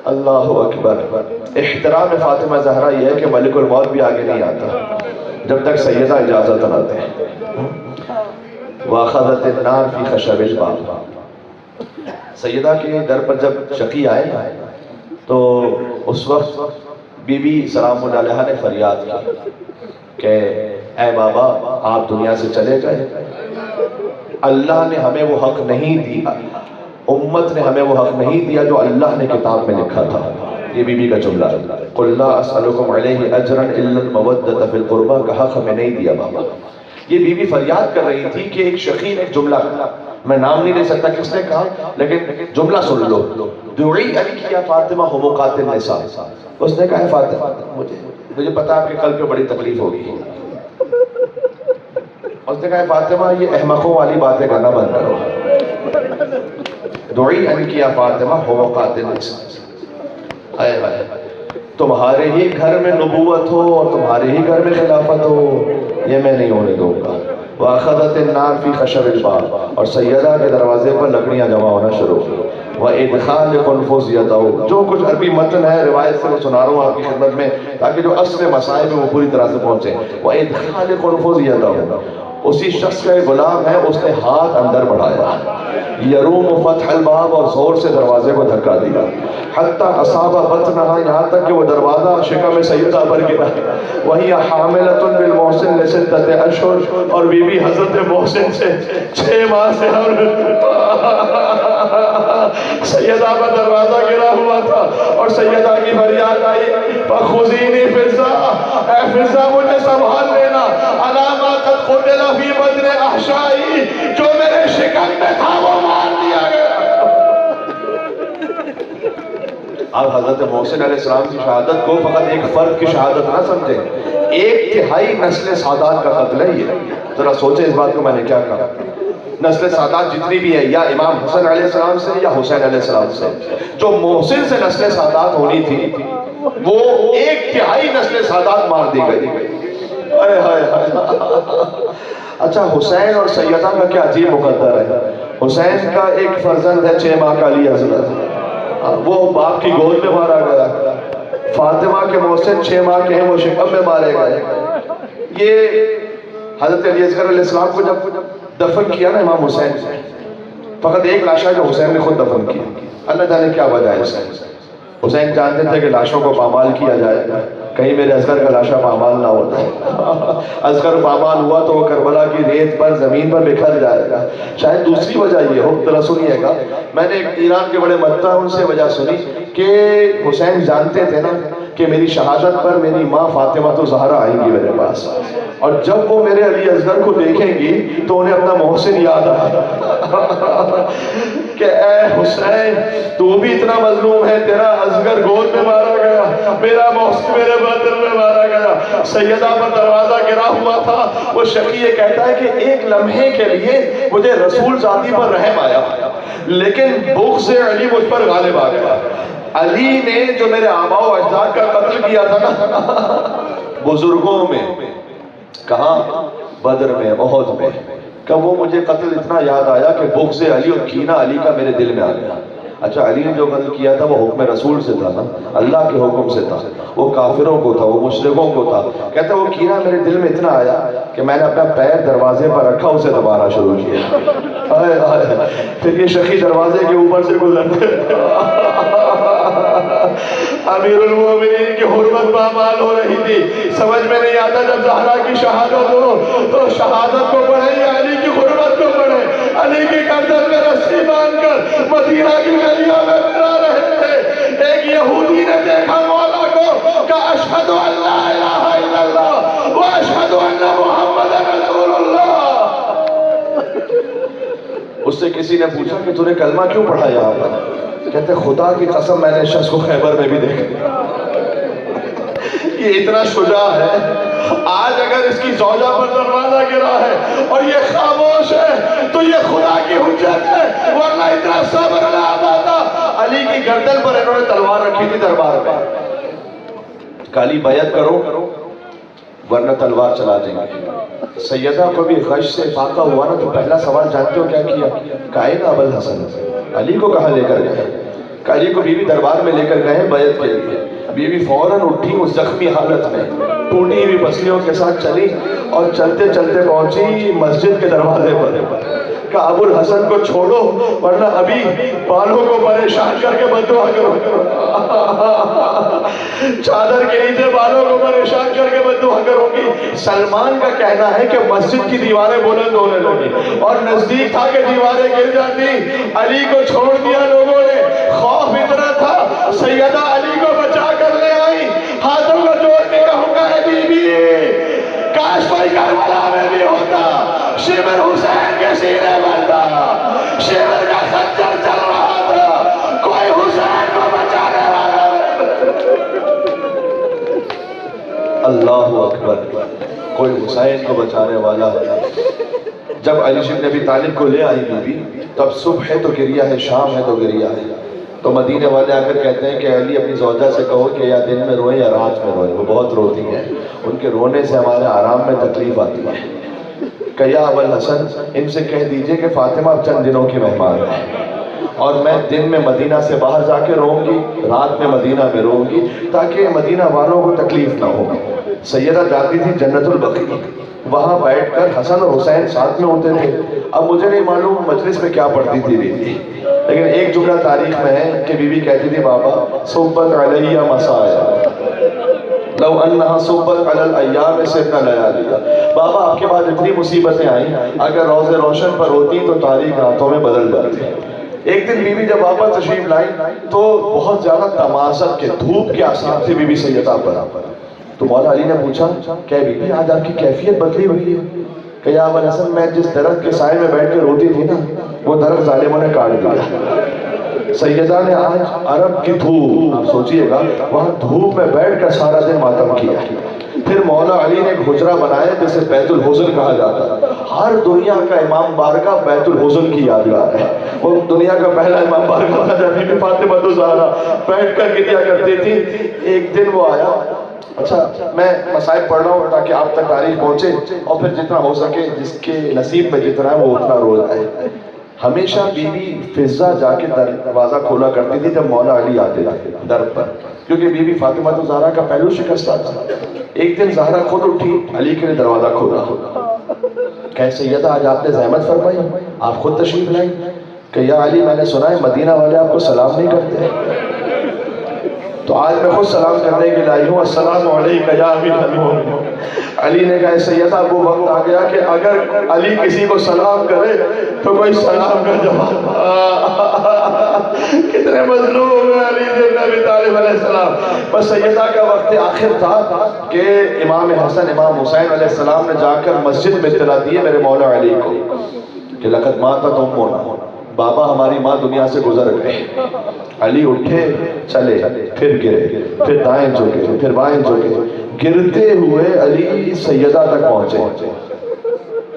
اللہ اکبر. احترام فاطمہ زہرا یہ ہے کہ ملک الموت بھی آگے نہیں آتا جب تک سیدہ اجازت نہ دے. وَأَخَذَتِ النَّارُ فِي خَشَبِ الْبَابِ، سیدہ کے در پر جب شقی آئے تو اس وقت بی بی سلام اللہ علیہ نے فریاد کی کہ اے بابا آپ دنیا سے چلے گئے، اللہ نے ہمیں وہ حق نہیں دیا، امت نے ہمیں وہ حق نہیں دیا جو اللہ نے کتاب میں لکھا تھا. یہ بی بی کا جملہ ہے. قُلْ لَا أَسْأَلُكُمْ عَلَيْهِ أَجْرًا إِلَّا الْمَوَدَّةَ فِي الْقُرْبَى کا حق ہمیں نہیں دیا بابا. یہ بی بی فریاد کر رہی تھی کہ ایک شقی نے ایک جملہ کہا، میں نام نہیں لے سکتا کس نے کہا لیکن جملہ سن لو. دعی علی یا فاطمہ حمقات النساء، اس نے کہا ہے فاطمہ مجھے پتا آپ کے قلب پہ بڑی تکلیف ہوگی. اس نے کہا ہے فاطمہ یہ احمقوں والی باتیں کرنا بند کرو. دعی علی یا فاطمہ حمقات النساء، تمہارے ہی گھر میں نبوت ہو اور تمہارے ہی گھر میں خلافت ہو، یہ میں نہیں ہونے دوں گا. وَأَخَذَتِ النَّارُ فِي خَشَبِ الْبَابِ، اور سیدہ کے دروازے پر لکڑیاں جمع ہونا شروع ہوئی. وَإِدْخَالِ قُنْفُذِ يَدَهُ، جو کچھ عربی متن ہے روایت سے وہ سنا رہا ہوں آپ کی خدمت میں تاکہ جو اصل مسائل میں وہ پوری طرح سے پہنچے. وَإِدْخَالِ قُنْفُذِ يَدَهُ، اسی شخص کا ایک غلام ہے، اس نے ہاتھ اندر بڑھایا. یروم فتح الباب، اور زور سے دروازے کو دھکا دیا. حتی اصاب بطنہا، یہاں تک کہ وہ دروازہ شکم سیدہ پر گرا. وہی حاملۃ بالمحسن لستۃ اشہر، اور بی بی حضرت محسن سے 6 ماہ سے سیدہ کا دروازہ گرا ہوا تھا اور سیدہ کی فریاد آئی فخذینی فضا، اے فضا مجھے سنبھال لینا، علامہ قد قتل فی بدن احشائی، جو میرے شکم میں تھا وہ مار دیا گیا۔ اب حضرت محسن علیہ السلام کی شہادت کو فقط ایک فرد کی شہادت نہ سمجھیں، ایک تہائی نسل سادات کا قتل ہے یہ۔ ذرا سوچیں اس بات کو میں نے کیا کہا۔ نسل سادات جتنی بھی ہے یا امام حسن علیہ السلام سے یا حسین علیہ السلام سے، جو محسن سے نسل سادات ہونی تھی وہ ایک تہائی نسل سادات مار دی گئی۔ اچھا حسین اور سیدہ کا کیا عجیب مقدر ہے۔ حسین کا ایک فرزند ہے 6 ماہ کا علی حضرت، وہ باپ کی گود میں مارا گیا۔ فاطمہ کے محسن 6 ماہ کے ہیں، وہ شکم میں مارے گئے۔ یہ حضرت علی اصغر علیہ السلام کو جب دفن کیا نا امام حسین، فقط ایک لاش ہے جو حسین نے خود دفن کیا۔ اللہ جانے کیا وجہ ہے اس سے۔ حسین جانتے تھے کہ لاشوں کو پامال کیا جائے، کہیں میرے اصغر کا لاشا پامال نہ ہوتا۔ اصغر پامال ہوا تو وہ کربلا کی ریت پر زمین پر بکھر جائے گا۔ شاید دوسری وجہ یہ ہو، ذرا سنیے گا، میں نے ایران کے بڑے مداح ان سے وجہ سنی کہ حسین جانتے تھے نا کہ میری شہادت پر میری ماں فاطمہ تو زہرا آئیں گی میرے پاس، اور جب وہ میرے علی اصغر کو دیکھیں گی تو انہیں اپنا محسن یاد آئے کہ اے حسین تو بھی اتنا مظلوم ہے، تیرا اصغر گود میں مارا گیا، میرا محسن میرے بدن میں مارا گیا۔ سیدہ پر دروازہ گرا ہوا تھا، وہ شقی یہ کہتا ہے کہ ایک لمحے کے لیے مجھے رسول ذاتی پر رحم آیا، لیکن بغض علی مجھ پر غالب آ گیا۔ علی نے جو میرے آباء و اجداد کا قتل کیا تھا نا بزرگوں میں، کہاں؟ بدر میں، احد میں، کہ وہ مجھے قتل اتنا یاد آیا کہ بغض علی اور کینہ علی کا میرے دل میں آ گیا۔ اچھا علی نے جو قتل کیا تھا وہ حکم رسول سے تھا نا، اللہ کے حکم سے تھا، وہ کافروں کو تھا، وہ مشرکوں کو تھا۔ کہتا وہ کینہ میرے دل میں اتنا آیا کہ میں نے اپنا پیر دروازے پر رکھا، اسے دبانا شروع کیا۔ پھر یہ شقی دروازے کے اوپر سے گزرتے، امیر المومنین کی حرمت پامال ہو رہی تھی، سمجھ میں نہیں آتا جب زہرا کی شہادت ہو تو شہادت کو پڑھیں یا علی کی حرمت کو پڑھیں۔ علی کی گردن میں رسی باندھ کر مدینہ کی گلیوں میں پھرا رہے تھے، ایک یہودی نے دیکھا مولا کو کہ اشہد ان لا الہ الا اللہ و اشہد ان محمد رسول اللہ۔ اس سے کسی نے پوچھا کہ تو نے کلمہ کیوں پڑھا یہاں پر؟ کہتے خدا کی قسم میں نے اس شخص کو خیبر میں بھی دیکھا، یہ اتنا شجاع ہے، آج اگر اس کی زوجہ پر دروازہ گرا ہے اور یہ خاموش ہے تو یہ خدا کی حجت ہے، ورنہ اتنا صبر نہ آتا۔ علی کی گردن پر انہوں نے تلوار رکھی تھی دربار میں، کالی بیعت کرو ورنہ تلوار چلا دیں گے۔ سیدہ کو بھی غش سے فاقہ ہوا نا تو پہلا سوال جانتے ہو کیا کیا؟ کائن ابو الحسن، علی کو کہاں لے کر گئے؟ علی کو بیوی دربار میں لے کر گئے بیعت کے لیے۔ بیوی فوراً اٹھی اس زخمی حالت میں، ٹوٹی ہوئی پسلیوں کے ساتھ چلی اور چلتے چلتے پہنچی مسجد کے دروازے پر، کہ ابو الحسن کو چھوڑو ورنہ ابھی بالوں کو پریشان کر کے بددعا کرو، چادر کے نیچے بالوں کو پریشان کر کے بددعا کرو گی۔ سلمان کا کہنا ہے کہ مسجد کی دیواریں بلند ہونے لگی اور نزدیک تھا کہ دیواریں گر جاتی۔ علی کو چھوڑ دیا لوگوں نے، خوف اتنا تھا سیدہ علی کو بچا کر لے آئی، ہاتھوں کو جوڑ کے کہوں گا اے بی بی کاش کوئی کربلا میں بھی ہوتا، شمر حسین کے سینے پر تھا، شمر کا خنجر چل رہا تھا، کوئی حسین کو بچانے والا۔ اللہ اکبر، کوئی حسین کو بچانے والا۔ جب علی بن ابی طالب کو لے آئی بی بی، تب صبح ہے تو گریہ ہے، شام ہے تو گریہ ہے، تو مدینے والے آ کر کہتے ہیں کہ علی اپنی زوجہ سے کہو کہ یا دن میں روئیں یا رات میں روئیں، وہ بہت روتی ہیں، ان کے رونے سے ہمارے آرام میں تکلیف آتی ہے۔ کہ یا ابو الحسن ان سے کہہ دیجئے کہ فاطمہ اب چند دنوں کی مہمان ہے اور میں دن میں مدینہ سے باہر جا کے روؤں گی، رات میں مدینہ میں روؤں گی، تاکہ مدینہ والوں کو تکلیف نہ ہو۔ سیدہ جاتی تھی جنت البقیع، وہاں بیٹھ کر حسن اور حسین ساتھ میں ہوتے تھے۔ اب مجھے نہیں معلوم مجلس میں کیا پڑھتی تھی بیوی، لیکن ایک جملہ تاریخ میں ہے کہ بیوی کہتی تھی بابا صبت علیہ مسایا لو انہا صبت علی الایام سرنا لیالیا، بابا آپ کے بعد اتنی مصیبتیں آئیں، اگر روز روشن پر ہوتی تو تاریخ راتوں میں بدل جاتی۔ ایک دن بیوی جب واپس تشریف لائی تو بہت زیادہ تماسک کے دھوپ کے آثار تھے بیوی سیدہ پر. تو مولا علی نے پوچھا کہ بیوی آج آپ کی کیفیت بدلی ہوئی ہے؟ کہ یا ابا الحسن میں جس درخت کے سائے میں بیٹھ کے روتی تھی نا وہ درخت ظالموں نے کاٹ دیا. سیدہ نے آج عرب کی دھوپ، آپ سوچئے گا وہاں دھوپ میں بیٹھ کر سارا دن ماتم کیا. پھر مولا علی نے ایک حجرہ بنایا جسے بیت الحزن کہا جاتا ہے. ہر دنیا کا امام بارگاہ بیت الحزن کی یادگار ہے. وہ دنیا کا پہلا امام بارگاہ تھا جب بی بی فاطمہ الزہرا بیٹھ کر گریا کرتی تھی. ایک دن وہ آیا، اچھا میں مصائب پڑھ رہا ہوں تاکہ آپ تک تاریخ پہنچے اور پھر جتنا ہو سکے جس کے نصیب میں جتنا ہے وہ اتنا روز آئے. ہمیشہ بی بی فضہ جا کے دروازہ کھولا کرتی تھی جب مولا علی آتے تھے در پر، کیونکہ بی بی فاطمہ الزہرا کا پہلو شکستہ تھا. ایک دن زہرا خود اٹھی، علی کے لیے دروازہ کھولا. کہ سیدہ آج آپ نے زحمت فرمائی، آپ خود تشریف لائیں. کہ یا علی میں نے سنا ہے مدینہ والے آپ کو سلام نہیں کرتے، تو آج میں خود سلام کرنے کے لائی ہوں. السلام علیکم یا امیر المومنین. علی نے کہا سیدہ وہ وقت آ گیا کہ اگر علی کسی کو سلام کرے تو کوئی سلام کا جواب. کتنے مظلوم ہیں علی بن ابی طالب علیہ السلام. بس سیدہ کا وقت آخر تھا کہ امام حسن امام حسین علیہ السلام نے جا کر مسجد میں اطلاع دی میرے مولا علی کو کہ لقد ماتت امنا، بابا ہماری ماں دنیا سے گزر گئے. علی اٹھے چلے، پھر گرے، پھر دائیں جھکے، پھر بائیں جھکے. گرتے ہوئے علی سیدہ تک پہنچے.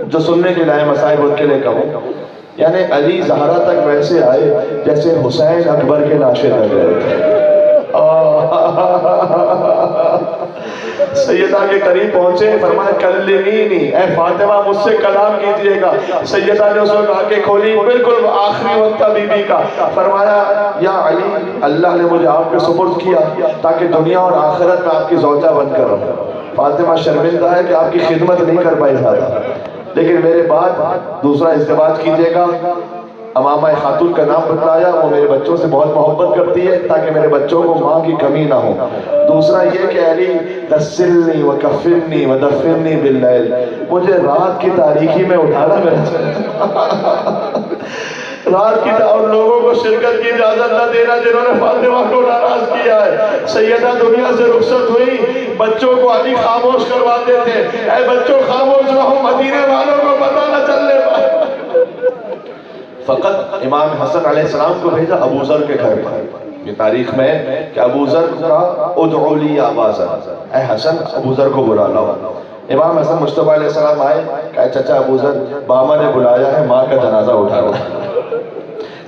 جو سننے کے لائے مصائب ان کے لیے کہوں، یعنی علی زہرا تک ویسے آئے جیسے حسین اکبر کے لاشے تک گئے تھے. سیدہ کے قریب پہنچے، فرمایا کلمینی، اے فاطمہ مجھ سے کلام کیجئے گا. سیدہ نے اس وقت آنکھیں کھولی، بالکل آخری وقت تھا بی بی کا. فرمایا یا علی اللہ نے مجھے آپ کے سپرد کیا تاکہ دنیا اور آخرت میں آپ کی زوجہ بن کر رہوں. فاطمہ شرمندہ ہے کہ آپ کی خدمت نہیں کر پائی زیادہ، لیکن میرے بعد دوسرا ازدواج کیجئے گا. امامہ خاتون کا نام بتلایا، وہ میرے بچوں سے بہت محبت کرتی ہے تاکہ میرے بچوں کو ماں کی کمی نہ ہو. دوسرا یہ کہ علی غسلنی وکفنی ودفنی باللیل، مجھے رات کی تاریکی میں اٹھانا رات کی اور لوگوں کو شرکت کی اجازت نہ دینا جنہوں نے فاطمہ کو ناراض کیا ہے. سیدہ دنیا سے رخصت ہوئی، بچوں کو علی خاموش کرواتے تھے، اے بچوں خاموش رہو مدینے والوں کو پتہ نہ چلنے پائے. فقط امام حسن علیہ السلام کو بھیجا ابو ذر کے گھر پر. یہ تاریخ میں کہ ابو ذر کا ادعو لی ابا ذر، اے حسن ابو ذر کو بلا لاؤ. امام حسن مصطفیٰ علیہ السلام آئے، کہا چچا ابو ذر بابا نے بلایا ہے ماں کا جنازہ اٹھاؤ.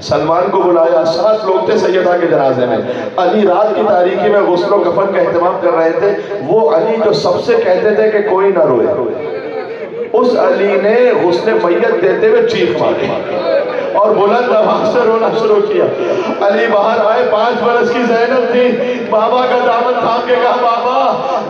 سلمان کو بلایا، 7 لوگ تھے سیدہ کے جنازے میں. علی رات کی تاریکی میں غسل و کفن کا اہتمام کر رہے تھے. وہ علی جو سب سے کہتے تھے کہ کوئی نہ روئے، اس علی نے غسل میت دیتے ہوئے چیخ ماری اور بلند آواز سے رونا شروع کیا. علی باہر آئے، 5 برس کی زینب تھی، بابا کا دامن تھام کے کہا بابا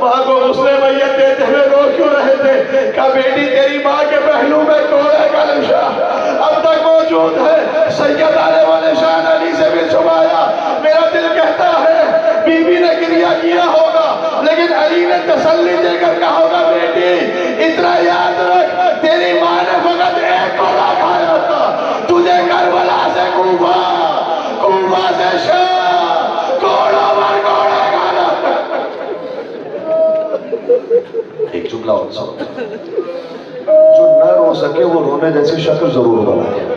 ماں کو غسل میت دیتے ہوئے رو کیوں رہے تھے؟ کہا بیٹی تیری ماں کے پہلو میں کوڑے کا نشان اب تک موجود ہے. سیدہ نے وہ نشان علی سے بھی چھپایا. میرا دل کہتا ہے بی بی نے گریہ کیا ہوگا لیکن علی نے تسلی دے کر کہا ہوگا بیٹی اتنا یاد رکھ تیری ماں نے فقط ایک کوڑا کھایا تھا، تجھے کربلا سے کوفہ، کوفہ سے شام، کوڑا بھر کوڑے کھانا. ایک جملہ اور سنو، جو نہ رو سکے وہ رونے جیسی شکل ضرور بنائے.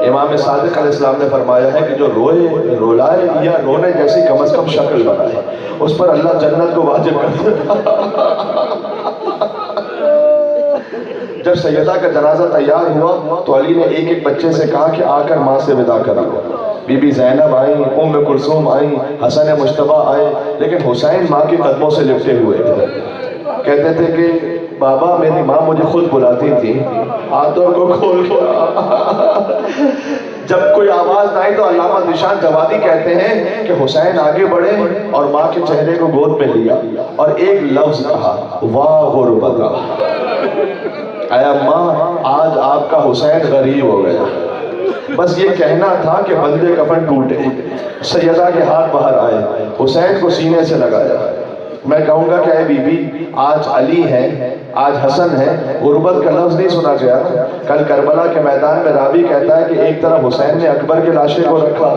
امام صادق علیہ السلام نے فرمایا ہے کہ جو روئے رولائے یا رونے جیسی کم از کم شکل بنائے، اس پر اللہ جنت کو واجب کر دے. جب سیدہ کا جنازہ تیار ہوا تو علی نے ایک ایک بچے سے کہا کہ آ کر ماں سے وداع کرو. بی بی زینب آئیں، ام کلثوم آئیں، حسن مجتبیٰ آئے، لیکن حسین ماں کے قدموں سے لپٹے ہوئے تھے. کہتے تھے کہ بابا میری ماں مجھے خود بلاتی تھی، ہاتھوں کو کھول کے. جب کوئی آواز نہ آئی تو علامہ ذیشان جوادی کہتے ہیں کہ حسین آگے بڑھے اور ماں کے چہرے کو گود میں لیا اور ایک لفظ کہا، واہ غربتا، اے اماں آج آپ کا حسین غریب ہو گیا. بس یہ کہنا تھا کہ بندے کفن ٹوٹے. سیدہ کے ہاتھ باہر آئے، حسین کو سینے سے لگایا. میں کہوں گا کہ اے بی بی آج علی ہے، آج حسن ہے، غربت کا لفظ نہیں سنا گیا. کل کربلا کے میدان میں راوی کہتا ہے کہ ایک طرف حسین نے اکبر کے لاشے کو رکھا،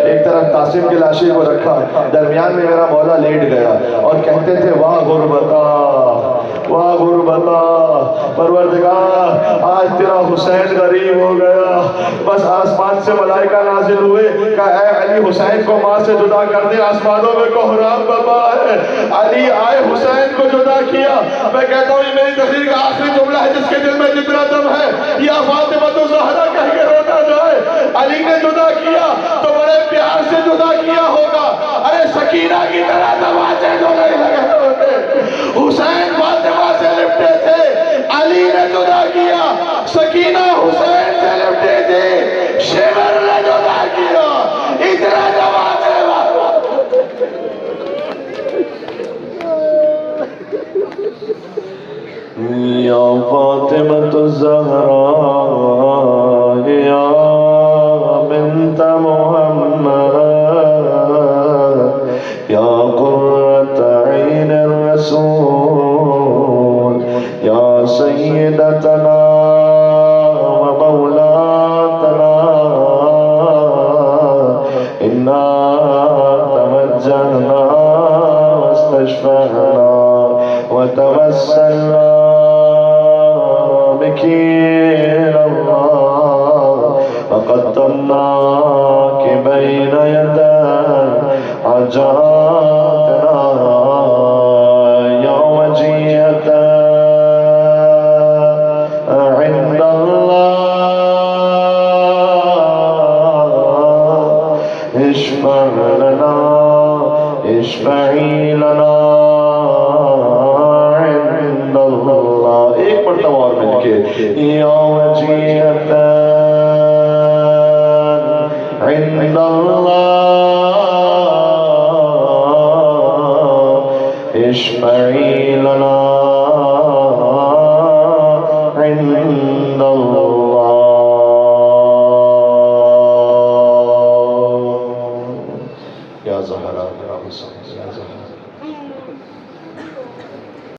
ایک طرف قاسم کے لاشے کو رکھا، درمیان میں میرا مولا لیٹ گیا اور کہتے تھے واہ غربتا، واہ غربتا، پروردگار آج تیرا حسین غریب ہو گیا. بس آسمان سے ملائکہ نازل ہوئے کہ اے علی حسین کو ماں سے جدا کر دے، آسمانوں میں کوہرام بابا ہے. علی آئے حسین کو جدا کیا. میں کہتا ہوں یہ میری تقریر کا آخری جملہ ہے، جس کے دل میں جتنا دم ہے یا فاطمہ الزہرا کہہ کے رونا جائے. علی نے جدا کیا تو بڑے پیار سے جدا کیا ہوگا. ارے سکینہ کی طرح دروازے جو نہیں لگے ہوتے. حسین فاطمہ سے لپٹے تھے، علی نے جدا کیا. سکینہ حسین سے لپٹے تھے، شیور نے جدا کیا. اتنا دروازے یا فاطمة الزہراء یا بنت محمد یا قرۃ عین الرسول یا سیدتنا و مولاتنا انا توجہنا واستشفعنا وتوسلنا بكير الله وقدمناك بين يدي حاجاتنا يا وجيهة عند الله اشفع لنا اشفعي لنا یا وجیہت عند اللہ اشفعی لنا عند اللہ. یا زہرا یا حسین یا زہرا.